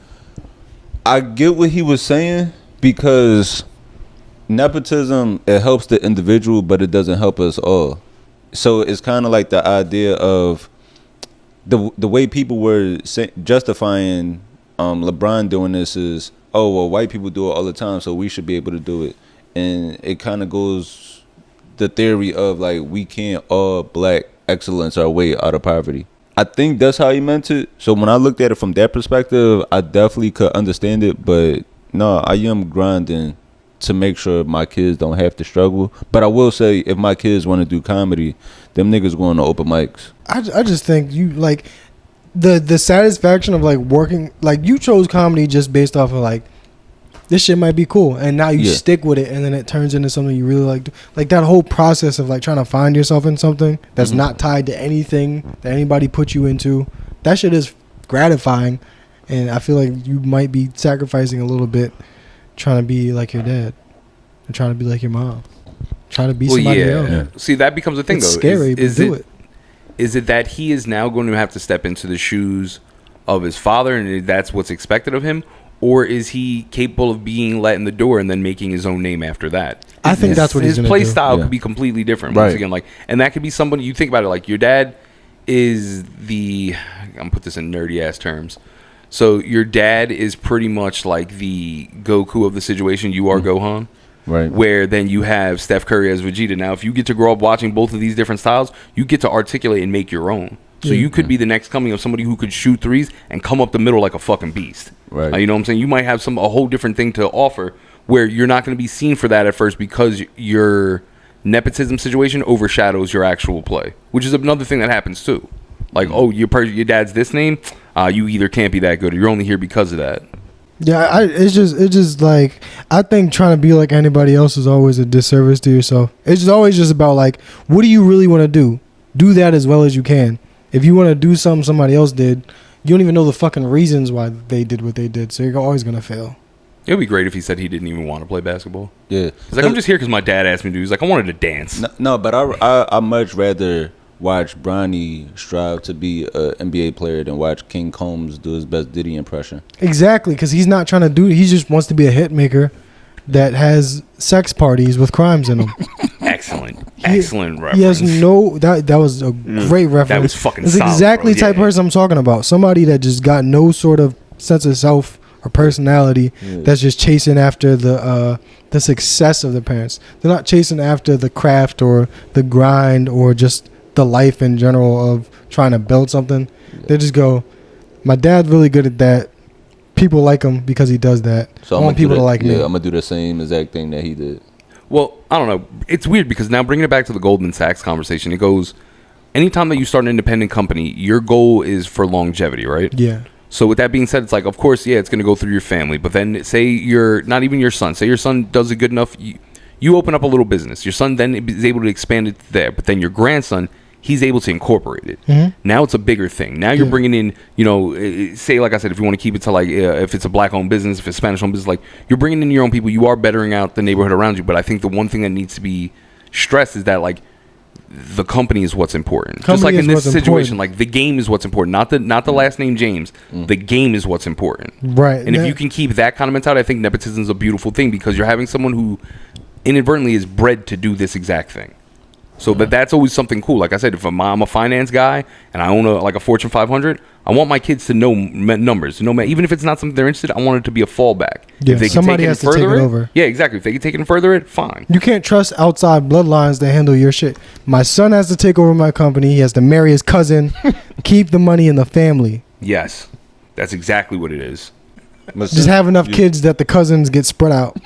I get what he was saying, because nepotism, it helps the individual, but it doesn't help us all. So it's kind of like the idea of the way people were justifying LeBron doing this is, oh, well, white people do it all the time, so we should be able to do it. And it kind of goes the theory of like, we can't all black excellence our way out of poverty. I think that's how he meant it. So when I looked at it from that perspective, I definitely could understand it. But no, I am grinding to make sure my kids don't have to struggle. But I will say, if my kids want to do comedy, them niggas going to open mics. I just think you like the satisfaction of like working, like you chose comedy just based off of like, this shit might be cool, and now you stick with it, and then it turns into something you really like that whole process of like trying to find yourself in something that's not tied to anything that anybody put you into. That shit is gratifying, and I feel like you might be sacrificing a little bit trying to be like your dad and trying to be like your mom, trying to be somebody else. Yeah. See, that becomes a thing. It's though. Scary, but do it. Is it that he is now going to have to step into the shoes of his father, and that's what's expected of him? Or is he capable of being let in the door and then making his own name after that? I think that's what he's going to do. His play style could be completely different. Once again, like, and that could be somebody, you think about it, like your dad is I'm gonna put this in nerdy ass terms. So your dad is pretty much like the Goku of the situation. You are Gohan. Right. Where then you have Steph Curry as Vegeta. Now, if you get to grow up watching both of these different styles, you get to articulate and make your own. So you could be the next coming of somebody who could shoot threes and come up the middle like a fucking beast. Right. You know what I'm saying? You might have a whole different thing to offer where you're not going to be seen for that at first because your nepotism situation overshadows your actual play, which is another thing that happens too. Like, oh, your dad's this name, you either can't be that good or you're only here because of that. Yeah, it's just like, I think trying to be like anybody else is always a disservice to yourself. It's always just about like, what do you really want to do? Do that as well as you can. If you want to do something somebody else did, you don't even know the fucking reasons why they did what they did, so you're always going to fail. It would be great if he said he didn't even want to play basketball. Yeah. He's like, I'm just here because my dad asked me to. He's like, I wanted to dance. No, but I much rather watch Bronny strive to be an NBA player than watch King Combs do his best Diddy impression. Exactly, because he's not trying to do it. He just wants to be a hit maker that has sex parties with crimes in them. Excellent reference. He has that was a great reference. That was fucking That's solid, exactly bro. the type of person I'm talking about. Somebody that just got no sort of sense of self or personality, that's just chasing after the success of the parents. They're not chasing after the craft or the grind or just the life in general of trying to build something. They just go, my dad's really good at that. People like him because he does that. So I want people to like me. Yeah, I'm gonna do the same exact thing that he did. Well, I don't know. It's weird because now bringing it back to the Goldman Sachs conversation, it goes, anytime that you start an independent company, your goal is for longevity, right? Yeah. So with that being said, it's like, of course, yeah, it's going to go through your family. But then say you're not even your son. Say your son does it good enough. You open up a little business. Your son then is able to expand it there. But then your grandson, he's able to incorporate it. Mm-hmm. Now it's a bigger thing. Now you're bringing in, say, like I said, if you want to keep it to like, if it's a black-owned business, if it's Spanish-owned business, like you're bringing in your own people. You are bettering out the neighborhood around you. But I think the one thing that needs to be stressed is that like the company is what's important. Just like in this situation, like the game is what's important. Not the last name James. The game is what's important. Right. And if you can keep that kind of mentality, I think nepotism is a beautiful thing because you're having someone who inadvertently is bred to do this exact thing. So but that's always something cool. Like I said, if I'm a finance guy and I own a Fortune 500, I want my kids to know numbers. Even if it's not something they're interested in, I want it to be a fallback. Yeah, if they somebody has to take it over. Yeah, exactly. If they can take it and further it, fine. You can't trust outside bloodlines to handle your shit. My son has to take over my company. He has to marry his cousin, keep the money in the family. Yes, that's exactly what it is. Just have enough kids that the cousins get spread out.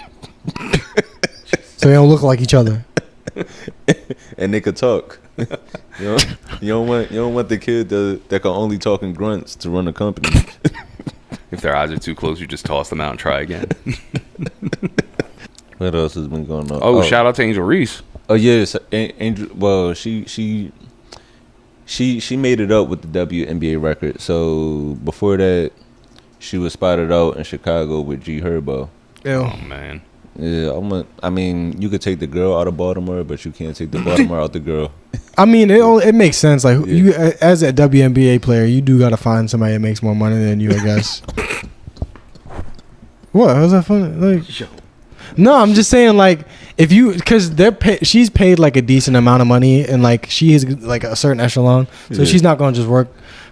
So they don't look like each other. and they could talk. You don't want the kid that can only talk in grunts to run a company. If their eyes are too close, you just toss them out and try again. What else has been going on? Oh, shout out to Angel Reese. Oh yes, Angel. Well, she made it up with the WNBA record. So before that, she was spotted out in Chicago with G Herbo. Oh man. Yeah, I mean, you could take the girl out of Baltimore, but you can't take the Baltimore out the girl. I mean, it makes sense. Like you, as a WNBA player, you do gotta find somebody that makes more money than you, I guess. What? How's that funny? Like, no, I'm just saying, like, if you, because she's paid like a decent amount of money, and like she is like a certain echelon, so she's not gonna just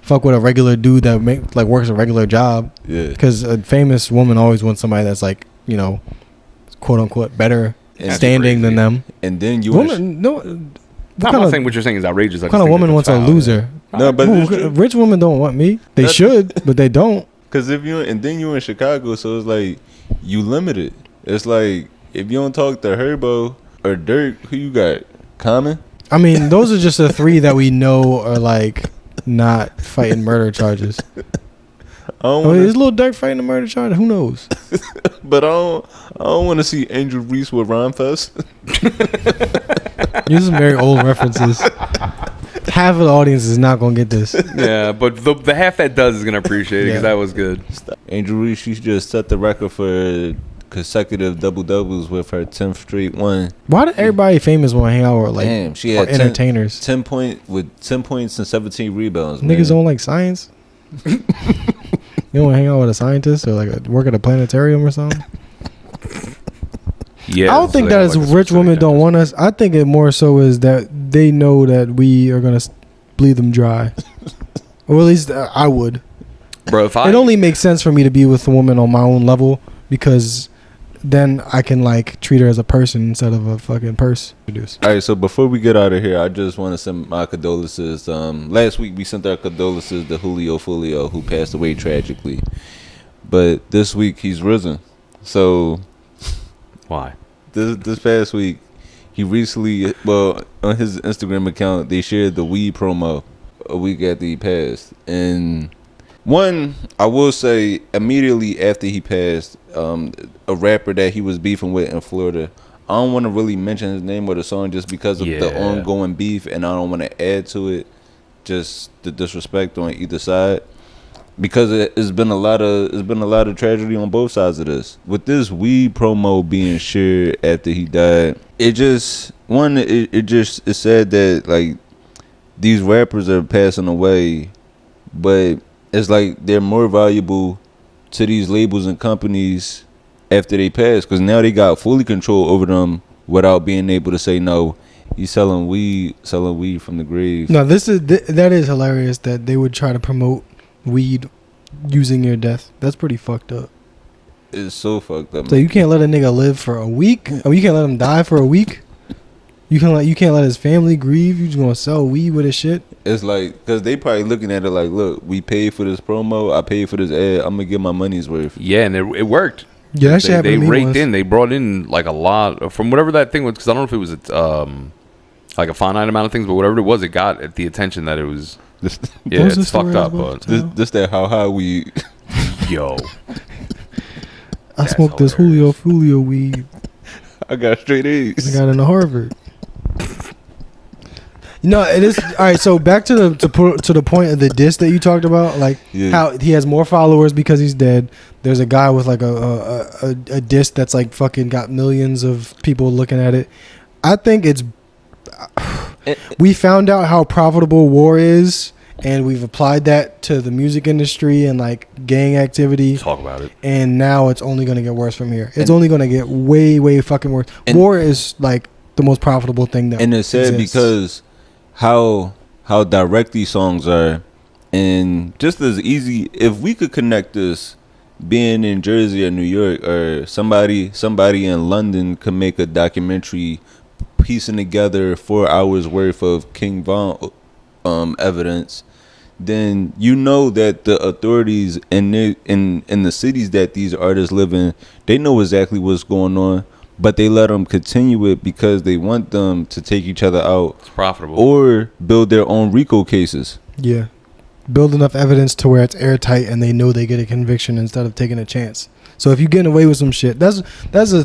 fuck with a regular dude that works a regular job. Yeah. Because a famous woman always wants somebody that's like, you know, quote unquote better standing than them. And then you I'm not saying what you're saying is outrageous. What kind of woman wants a loser? No, but rich women don't want me. They should, but they don't. Because then you're in Chicago, so it's like you limited. It's like if you don't talk to Herbo or Dirk, who you got? Common? I mean, those are just the three that we know are like not fighting murder charges. Is Lil Durk fighting a murder charge? Who knows? But I don't want to see Angel Reese with Rhymefest. These are very old references. Half of the audience is not gonna get this. Yeah, but the half that does is gonna appreciate it because that was good. Angel Reese, she just set the record for consecutive double-doubles with her 10th straight one. Why did everybody famous want to hang out with like she had entertainers? 10 points and 17 rebounds. Niggas don't like science. You don't want to hang out with a scientist or like work at a planetarium or something? Yeah, I don't think that is rich women don't want us. I think it more so is that they know that we are gonna bleed them dry, or at least I would. Bro, it only makes sense for me to be with a woman on my own level because then I can like treat her as a person instead of a fucking purse. All right, so before we get out of here, I just want to send my condolences. Last week we sent our condolences to Julio Foolio, who passed away tragically, but this week he's risen. So why? This past week, he recently, on his Instagram account, they shared the weed promo a week after he passed. And one, I will say, immediately after he passed, a rapper that he was beefing with in Florida, I don't want to really mention his name or the song just because of the ongoing beef, and I don't want to add to it just the disrespect on either side. Because it's been a lot of tragedy on both sides of this. With this weed promo being shared after he died, it said that like these rappers are passing away, but it's like they're more valuable to these labels and companies after they pass, because now they got fully control over them without being able to say no. He's selling weed from the grave. No, that is hilarious that they would try to promote weed using your death. That's pretty fucked up. It's so fucked up. So you can't let a nigga live for a week? Or you can't let him die for a week? You can't let his family grieve? You just gonna sell weed with his shit? It's like, because they probably looking at it like, look, we paid for this promo, I paid for this ad, I'm gonna get my money's worth. Yeah, and it worked. Yeah, that shit happened to me raked once. in. They brought in like a lot from whatever that thing was, because I don't know if it was like a finite amount of things, but whatever it was, it got at the attention that it was. Yeah, it's fucked up, but this that how high we. Yo, I smoked this Julio Foolio weed. I got straight A's. I got into Harvard. No, it is all right. So back to the point of the diss that you talked about, like how he has more followers because he's dead. There's a guy with like a diss that's like fucking got millions of people looking at it. I think it's. We found out how profitable war is, and we've applied that to the music industry and like gang activity. Talk about it. And now it's only going to get worse from here. It's only going to get way, way fucking worse. War is like the most profitable thing that. And it's sad because how direct these songs are, and just as easy, if we could connect this, being in Jersey or New York, or somebody in London could make a documentary piecing together 4 hours worth of King Von evidence, then you know that the authorities in the cities that these artists live in, they know exactly what's going on. but they let them continue it because they want them to take each other out. It's profitable. Or build their own RICO cases. Yeah. Build enough evidence to where it's airtight and they know they get a conviction instead of taking a chance. So if you're getting away with some shit, that's a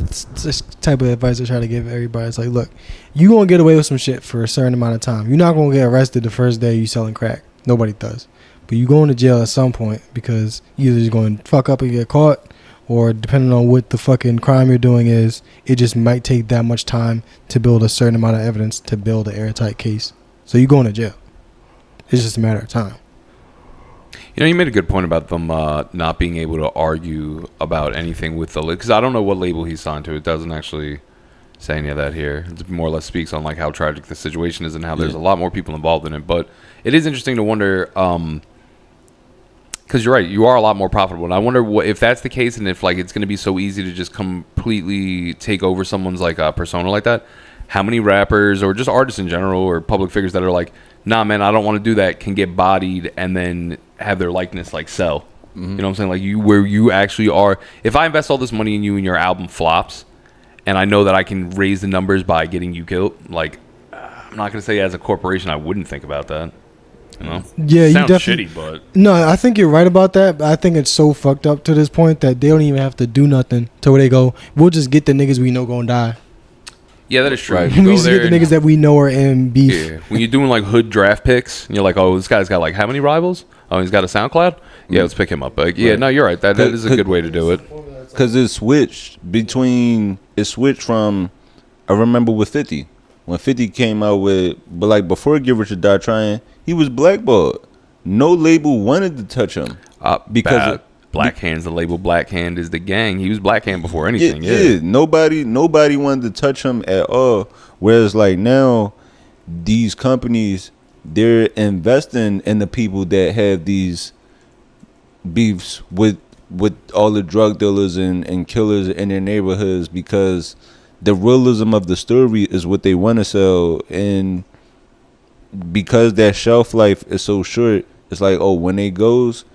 type of advice I try to give everybody. It's like, look, you gonna get away with some shit for a certain amount of time. You're not gonna get arrested the first day you selling crack. Nobody does. But you going to jail at some point because you're either just going to fuck up and get caught, or depending on what the fucking crime you're doing is, it just might take that much time to build a certain amount of evidence to build an airtight case. So you're going to jail. It's just a matter of time. You know, you made a good point about them not being able to argue about anything with the because I don't know what label he's signed to. It doesn't actually say any of that here. It more or less speaks on like how tragic the situation is and how there's a lot more people involved in it. But it is interesting to wonder, because you're right, you are a lot more profitable. And I wonder if that's the case, and if like it's going to be so easy to just completely take over someone's like persona like that. How many rappers or just artists in general or public figures that are like, nah, man, I don't want to do that, can get bodied and then have their likeness like sell. You know what I'm saying? Like where you actually are. If I invest all this money in you and your album flops, and I know that I can raise the numbers by getting you killed, like I'm not gonna say as a corporation I wouldn't think about that. You know? Yeah, you sounds definitely. shitty, but No, I think you're right about that. But I think it's so fucked up to this point that they don't even have to do nothing till they go, we'll just get the niggas we know gonna die. yeah, that is true. Right. You We go just there get the and- niggas that we know are in beef. Yeah, when you're doing like hood draft picks, and you're like, oh, this guy's got like how many rivals? Oh, he's got a SoundCloud. Yeah, let's pick him up. Like, yeah, Right. no, you're right. That is a good way to do it. Because it switched from, I remember with 50. When 50 came out with, but like before Get Rich or Die Trying, he was blackballed. No label wanted to touch him. Because Black Hand's the label. Black Hand is the gang. He was Black Hand before anything. Yeah, nobody wanted to touch him at all. Whereas like now, these companies, they're investing in the people that have these beefs with all the drug dealers and killers in their neighborhoods, because the realism of the story is what they want to sell. And because that shelf life is so short, it's like, oh, when it goes,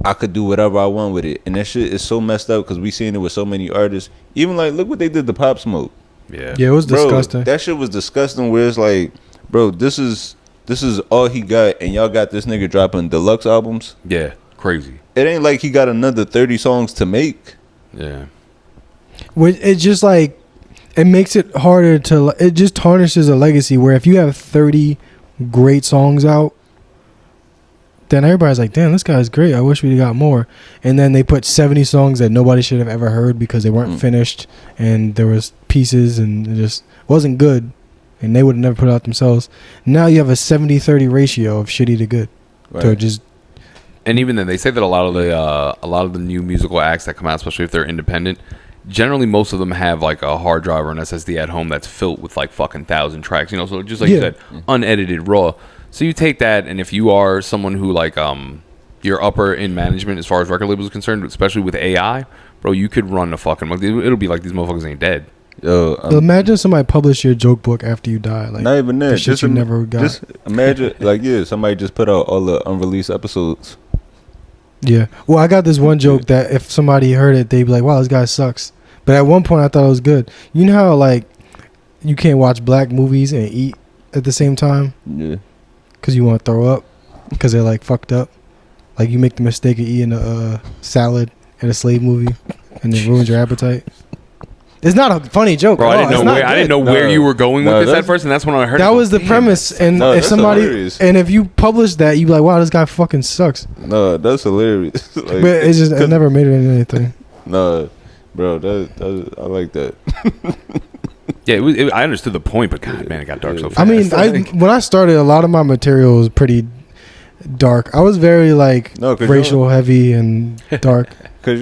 I could do whatever I want with it. And that shit is so messed up because we seen it with so many artists. Even like, look what they did to Pop Smoke. Yeah. Yeah, it was Bro, disgusting. that shit was disgusting. Where it's like, bro, this is all he got, and y'all got this nigga dropping deluxe albums. Yeah. Crazy. It ain't like he got another 30 songs to make. Yeah. It just like, it makes it harder to, it just tarnishes a legacy where if you have 30 great songs out, then everybody's like, damn, this guy's great, I wish we got more. And then they put 70 songs that nobody should have ever heard because they weren't finished, and there was pieces, and it just wasn't good, and they would have never put it out themselves. Now you have a 70-30 ratio of shitty to good. Right. So just, And even then, they say that a lot of the new musical acts that come out, especially if they're independent, generally most of them have like a hard drive or an SSD at home that's filled with like fucking 1,000 tracks. You know, so just like you said, unedited raw. So you take that, and if you are someone who like you're upper in management as far as record labels are concerned, especially with AI, bro, you could run the fucking. It'll be like these motherfuckers ain't dead. Yo, imagine somebody publish your joke book after you die. Like, not even that. the shit you never got. Just imagine, like, yeah, somebody just put out all the unreleased episodes. Yeah. Well, I got this one joke that if somebody heard it, they'd be like, wow, this guy sucks. But at one point, I thought it was good. You know how, like, you can't watch black movies and eat at the same time? Yeah. Because you want to throw up? Because they're, like, fucked up? Like, you make the mistake of eating a salad in a slave movie, and it ruins your appetite? It's not a funny joke. Bro, I didn't know where you were going with this at first, and that's when I heard that it. was the premise. And No, if that's somebody, hilarious. and if you publish that, you'd be like, wow, this guy fucking sucks. No, that's hilarious. Like, But it's just, it never made it into anything. no, bro, that I like that. Yeah, I understood the point, but God, man, it got dark so fast. I mean, when I started, a lot of my material was pretty dark. I was very like No, 'cause racial heavy and dark. Cause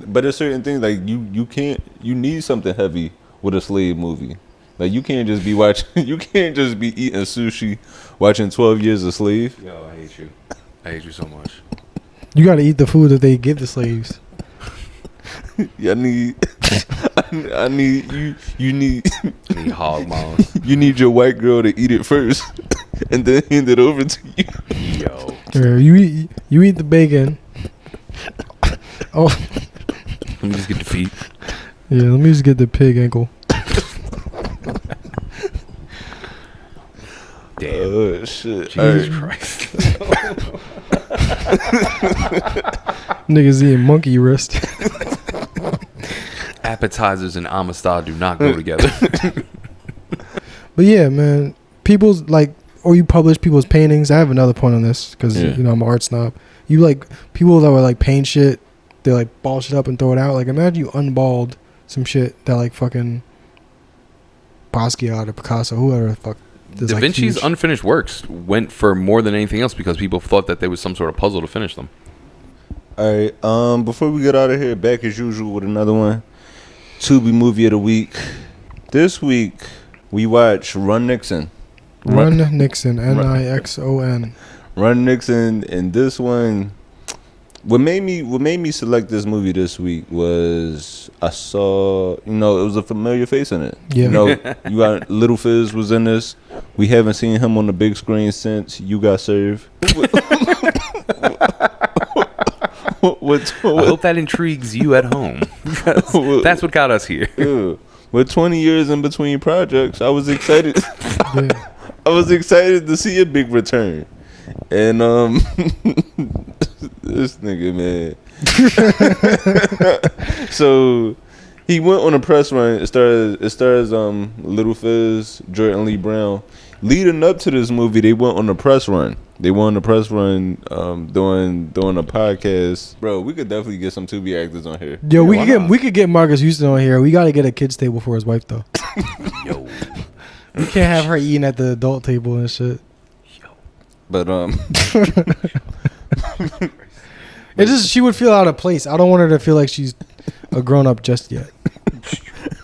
but there's certain things like you can't. You need something heavy with a slave movie. Like you can't just be watching. You can't just be eating sushi, watching 12 Years a Slave. Yo, I hate you. I hate you so much. You got to eat the food that they give the slaves. Yeah, I need. I need you. You need. I need hog maws. You need your white girl to eat it first, and then hand it over to you. Yo. Here, you eat the bacon. Oh, Let me just get the feet. Yeah, let me just get the pig ankle. Damn. Oh shit! Jesus Christ. Niggas eating monkey wrist. Appetizers and Amistad do not go together. But yeah, man, people's like, or you publish people's paintings. I have another point on this because Yeah. you know I'm an art snob. You like people that were like paint shit. They like ball shit up and throw it out. Like imagine you unballed some shit that like fucking Basquiat or Picasso, whoever the fuck. is, Da like, Vinci's huge. unfinished works went for more than anything else because people thought that there was some sort of puzzle to finish them. All right. Before we get out of here, back as usual with another one. Tubi movie of the week. This week we watch Run Nixon. Run Nixon, Nixon. Run Nixon, and this one. What made me select this movie this week was I saw, it was a familiar face in it. Yeah. You got Little Fizz was in this. We haven't seen him on the big screen since You Got Served. I hope that intrigues you at home. That's what got us here. Yeah. With 20 years in between projects, I was excited. Yeah. I was excited to see a big return. And this nigga, man. So he went on a press run. It stars Little Fizz, Jordan Lee Brown. Leading up to this movie, they went on a press run. Doing a podcast. Bro, we could definitely get some Tubi actors on here. Yo, we could get Marcus Houston on here. We got to get a kids table for his wife though. Yo. We can't have her eating at the adult table and shit. But It just she would feel out of place. I don't want her to feel like she's a grown up just yet.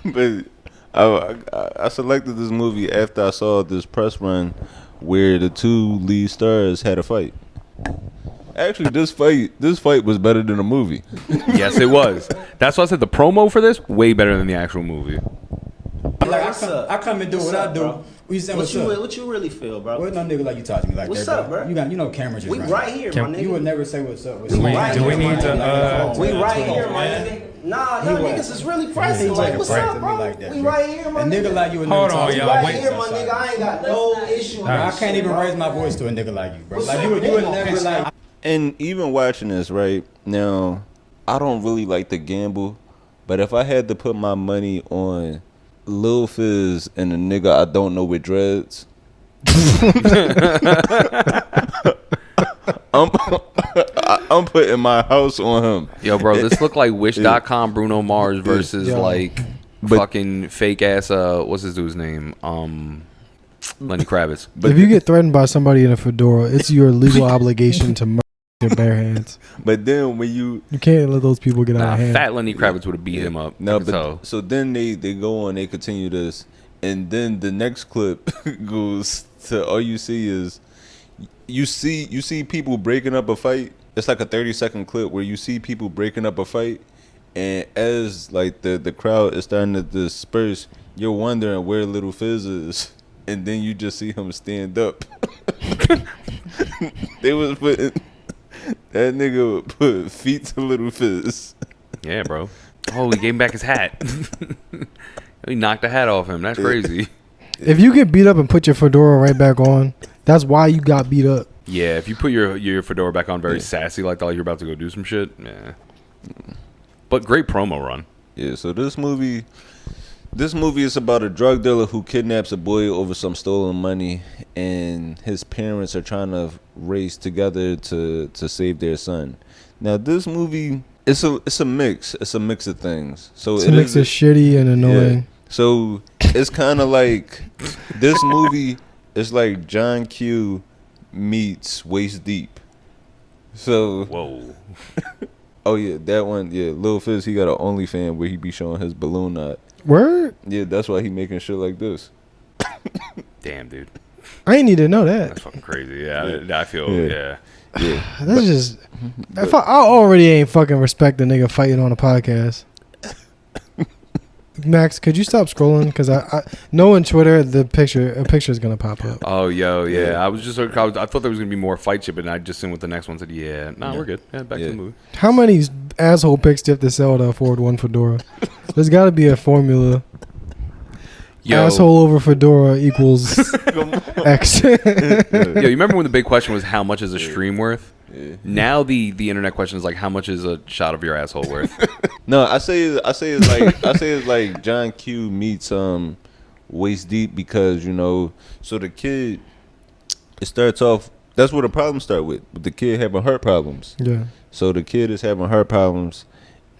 but I selected this movie after I saw this press run where the two lead stars had a fight. Actually, this fight was better than the movie. Yes, it was. That's why I said the promo for this way better than the actual movie. Like I come and do what I do. Bro? What you saying? What's up? What you really feel, bro? Well, no nigga like you talk to me like What's that, up, bro? You got, cameras just We running. right here, my nigga. You would never say what's up. What's We up. right do we here, my need to, nigga. We right Twitter, here, my man. nigga. Nah, y'all niggas is really He pressing. Like, take a what's break up, to me bro? like that, We bro. right here, my A nigga like you would Hold never on, talk to y'all. me right like here, that, my son. nigga. I ain't got no issue. Bro, I with can't shit, even bro. raise my voice to a nigga like you, bro. What's Like up, you would nigga? never like. And even watching this right now, I don't really like to gamble, but if I had to put my money on Lil Fizz and a nigga I don't know with dreads, I'm putting my house on him. Yo, bro, this looked like Wish.com Bruno Mars versus Yo. like fucking fake ass. What's his dude's name? Lenny Kravitz. If you get threatened by somebody in a fedora, it's your legal obligation to murder their bare hands. But then when you can't let those people get out Nah, of hand. fat Lenny Kravitz would have beat him up. no, I can tell. but so then they go on, they continue this, and then the next clip goes to all you see is you see people breaking up a fight. It's like a 30-second clip where you see people breaking up a fight, and as like the crowd is starting to disperse, you're wondering where Little Fizz is, and then you just see him stand up. They was putting that nigga put feet to Little Fizz. Yeah, bro. Oh, he gave him back his hat. He knocked the hat off him. That's crazy. If you get beat up and put your fedora right back on, that's why you got beat up. Yeah, if you put your fedora back on very sassy like that, like you're about to go do some shit, yeah. But great promo run. Yeah, so this movie is about a drug dealer who kidnaps a boy over some stolen money, and his parents are trying to race together to save their son. Now, this movie, it's a mix. It's a mix of things. So It's a mix of shitty and annoying. Yeah. So it's kind of like this movie is like John Q meets Waist Deep. So Whoa. oh yeah, that one. Yeah, Lil Fizz, he got an OnlyFans where he be showing his balloon knot. Word? Yeah, that's why he making shit like this. Damn, dude. I ain't need to know that. That's fucking crazy. Yeah, I feel, Yeah. yeah. Yeah, That's just. If I already ain't fucking respect a nigga fighting on a podcast. Max, could you stop scrolling? Because I knowing Twitter, a picture is gonna pop up. Oh, yo, yeah. I was just, I thought there was gonna be more fight shit, but I just seen with the next one said, yeah, nah, we're good. Yeah, back to the movie. How many asshole pics do you have to sell to afford one fedora? There's got to be a formula. Yo, Asshole over fedora equals X. yo, you remember when the big question was how much is a stream worth? Yeah. Now the internet question is like how much is a shot of your asshole worth? No, I say it's like John Q meets Waist Deep because so the kid, it starts off. That's where the problems start with the kid having heart problems. Yeah. So the kid is having heart problems,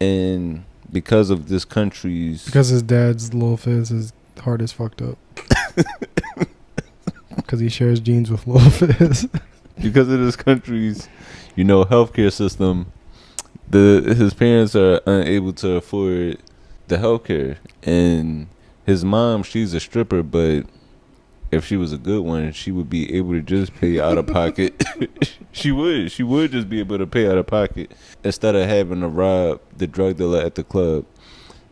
and because of this country's Because his dad's Lil Fizz, his heart is fucked up. Because he shares genes with Lil Fizz. because of this country's healthcare system, his parents are unable to afford the healthcare, and his mom, she's a stripper, but if she was a good one, she would be able to just pay out of pocket. She would just be able to pay out of pocket instead of having to rob the drug dealer at the club.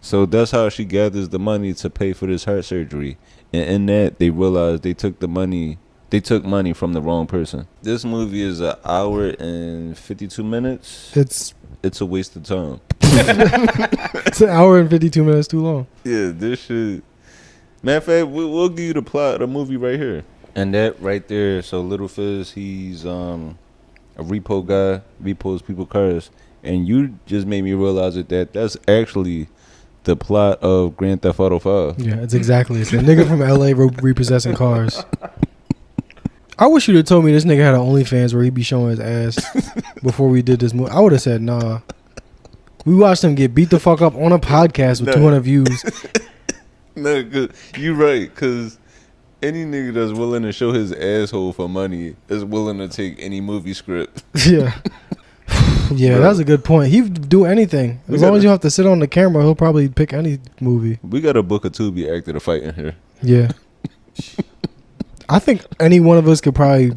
So that's how she gathers the money to pay for this heart surgery. And in that, they realized they took money from the wrong person. This movie is an hour and 52 minutes. It's a waste of time. It's an hour and 52 minutes too long. Yeah, this shit. Matter of fact, we'll give you the plot of the movie right here. And that right there, so Little Fizz, he's a repo guy, repos people cars. And you just made me realize that's actually the plot of Grand Theft Auto 5. Yeah, it's exactly. It's a nigga from LA repossessing cars. I wish you'd have told me this nigga had an OnlyFans where he'd be showing his ass before we did this movie. I would have said, nah. We watched him get beat the fuck up on a podcast with 200 views. No, cause you right, because any nigga that's willing to show his asshole for money is willing to take any movie script. Yeah. Yeah, that's a good point. He'd do anything. As long as you have to sit on the camera, he'll probably pick any movie. We got to book a Tubi actor to fight in here. Yeah. I think any one of us could probably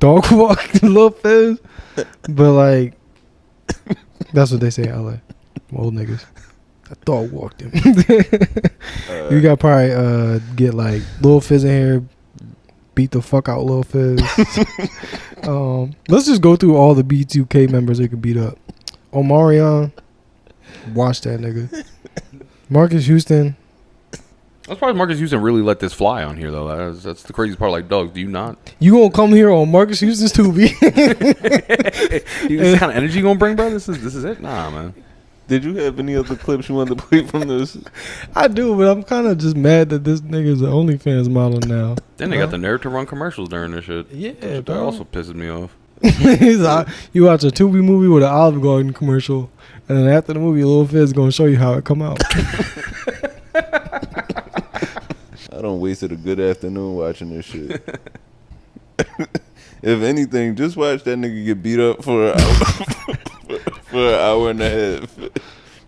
dog walk Lil Fizz. But, like, that's what they say in LA. Old niggas. I dog walked him. You got probably get, like, Lil Fizz in here, beat the fuck out Lil Fizz. Let's just go through all the B2K members they could beat up. Omarion, watch that nigga. Marcus Houston. I'm surprised Marcus Houston really let this fly on here, though. That's the craziest part. Like, Doug, do you not? You gonna come here on Marcus Houston's Tubi? This kind of energy you gonna bring, bro? This is it? Nah, man. Did you have any other clips you wanted to play from this? I do, but I'm kind of just mad that this nigga's an OnlyFans model now. Then they got the nerve to run commercials during this shit. Yeah, that bro. also pisses me off. You watch a Tubi movie with an Olive Garden commercial, and then after the movie, Lil Fizz gonna show you how it come out. I don't wasted a good afternoon watching this shit. If anything, just watch that nigga get beat up for an hour, for an hour and a half.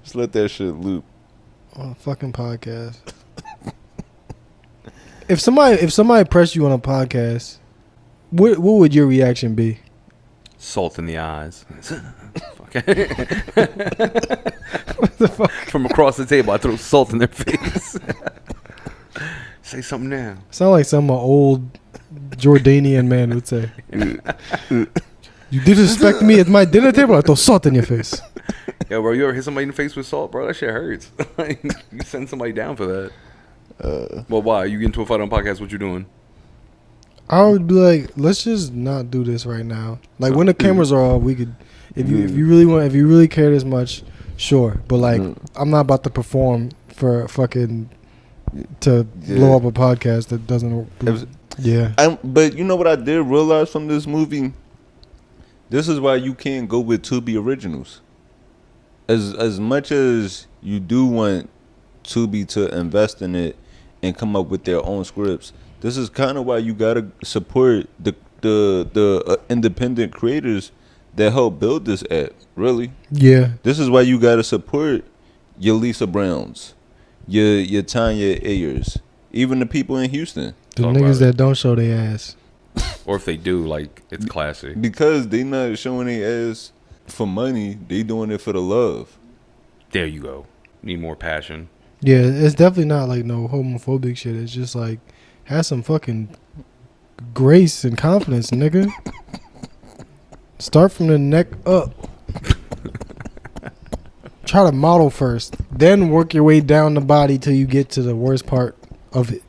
Just let that shit loop. On a fucking podcast. If somebody pressed you on a podcast, what would your reaction be? Salt in the eyes. What the fuck? From across the table, I throw salt in their face. Say something now. Sound like some old Jordanian man would say. You disrespect me at my dinner table, I throw salt in your face. Yo, bro, you ever hit somebody in the face with salt, bro? That shit hurts. You send somebody down for that. Well, why? You get into a fight on podcast, what you doing? I would be like, let's just not do this right now. Like when the cameras are off, we could. If you really care this much, sure. But like, I'm not about to perform for fucking to blow up a podcast that doesn't. Yeah. But you know what I did realize from this movie? This is why you can't go with Tubi originals. As much as you do want Tubi to invest in it and come up with their own scripts, this is kind of why you gotta support the independent creators that help build this app. Really, yeah. This is why you gotta support your Lisa Browns, your Tanya Ayers, even the people in Houston. The niggas that don't show their ass. Or if they do, like, it's classy. Because they not showing their ass for money, they doing it for the love. There you go. Need more passion. Yeah, it's definitely not like no homophobic shit. It's just like, have some fucking grace and confidence, nigga. Start from the neck up. try to model first, then work your way down the body till you get to the worst part of it.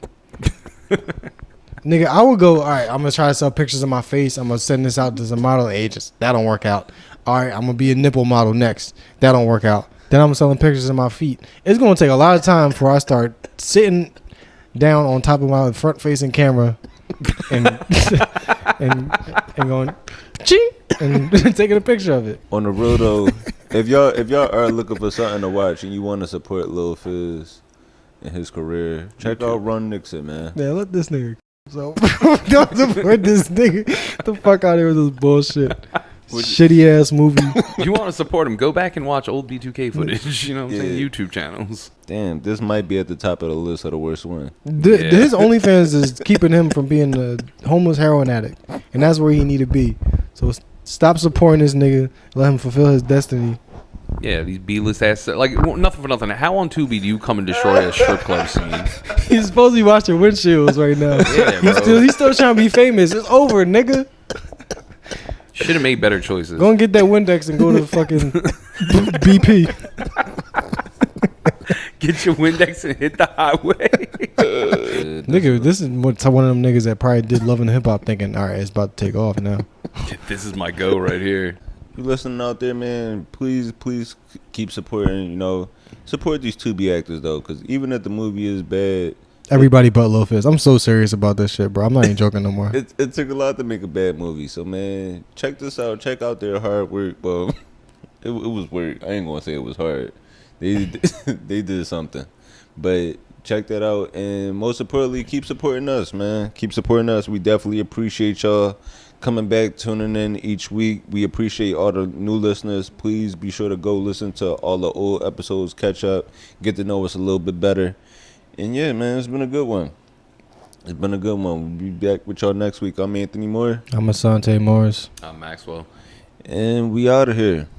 Nigga, I would go, all right, I'm gonna try to sell pictures of my face. I'm gonna send this out to some model agents. That don't work out. All right, I'm gonna be a nipple model next. That don't work out. Then I'm selling pictures of my feet. It's gonna take a lot of time before I start sitting down on top of my front facing camera and and going ching and taking a picture of it. On the real though, if y'all are looking for something to watch and you want to support Lil Fizz in his career, check out Run Nixon, man. Yeah, let this nigga. So don't support this nigga. Get the fuck out of here with this bullshit. Shitty ass movie. You want to support him? Go back and watch old B2K footage. You know what I'm saying? YouTube channels. Damn, this might be at the top of the list of the worst one. His OnlyFans is keeping him from being a homeless heroin addict, and that's where he need to be. So stop supporting this nigga. Let him fulfill his destiny. Yeah, these B-list ass. Like, nothing for nothing. How on Tubi do you come and destroy a strip club scene? He's supposed to be watching windshields right now. Yeah, he's still trying to be famous. It's over, nigga. Should have made better choices. Go and get that Windex and go to fucking BP. Get your Windex and hit the highway. Nigga, this is one of them niggas that probably did Love and Hip Hop thinking, all right, it's about to take off now. This is my go right here. You listening out there, man, please keep supporting, support these Tubi actors, though, because even if the movie is bad... Everybody but Lil Fizz. I'm so serious about this shit, bro. I'm not even joking no more. It took a lot to make a bad movie, so, man, check this out. Check out their hard work. Well, it was work. I ain't going to say it was hard. They did something. But check that out, and most importantly, keep supporting us, man. Keep supporting us. We definitely appreciate y'all coming back, tuning in each week. We appreciate all the new listeners. Please be sure to go listen to all the old episodes, catch up, get to know us a little bit better. And yeah, man, it's been a good one. It's been a good one. We'll be back with y'all next week. I'm Anthony Moore. I'm Asante Morris. I'm Maxwell. And we out of here.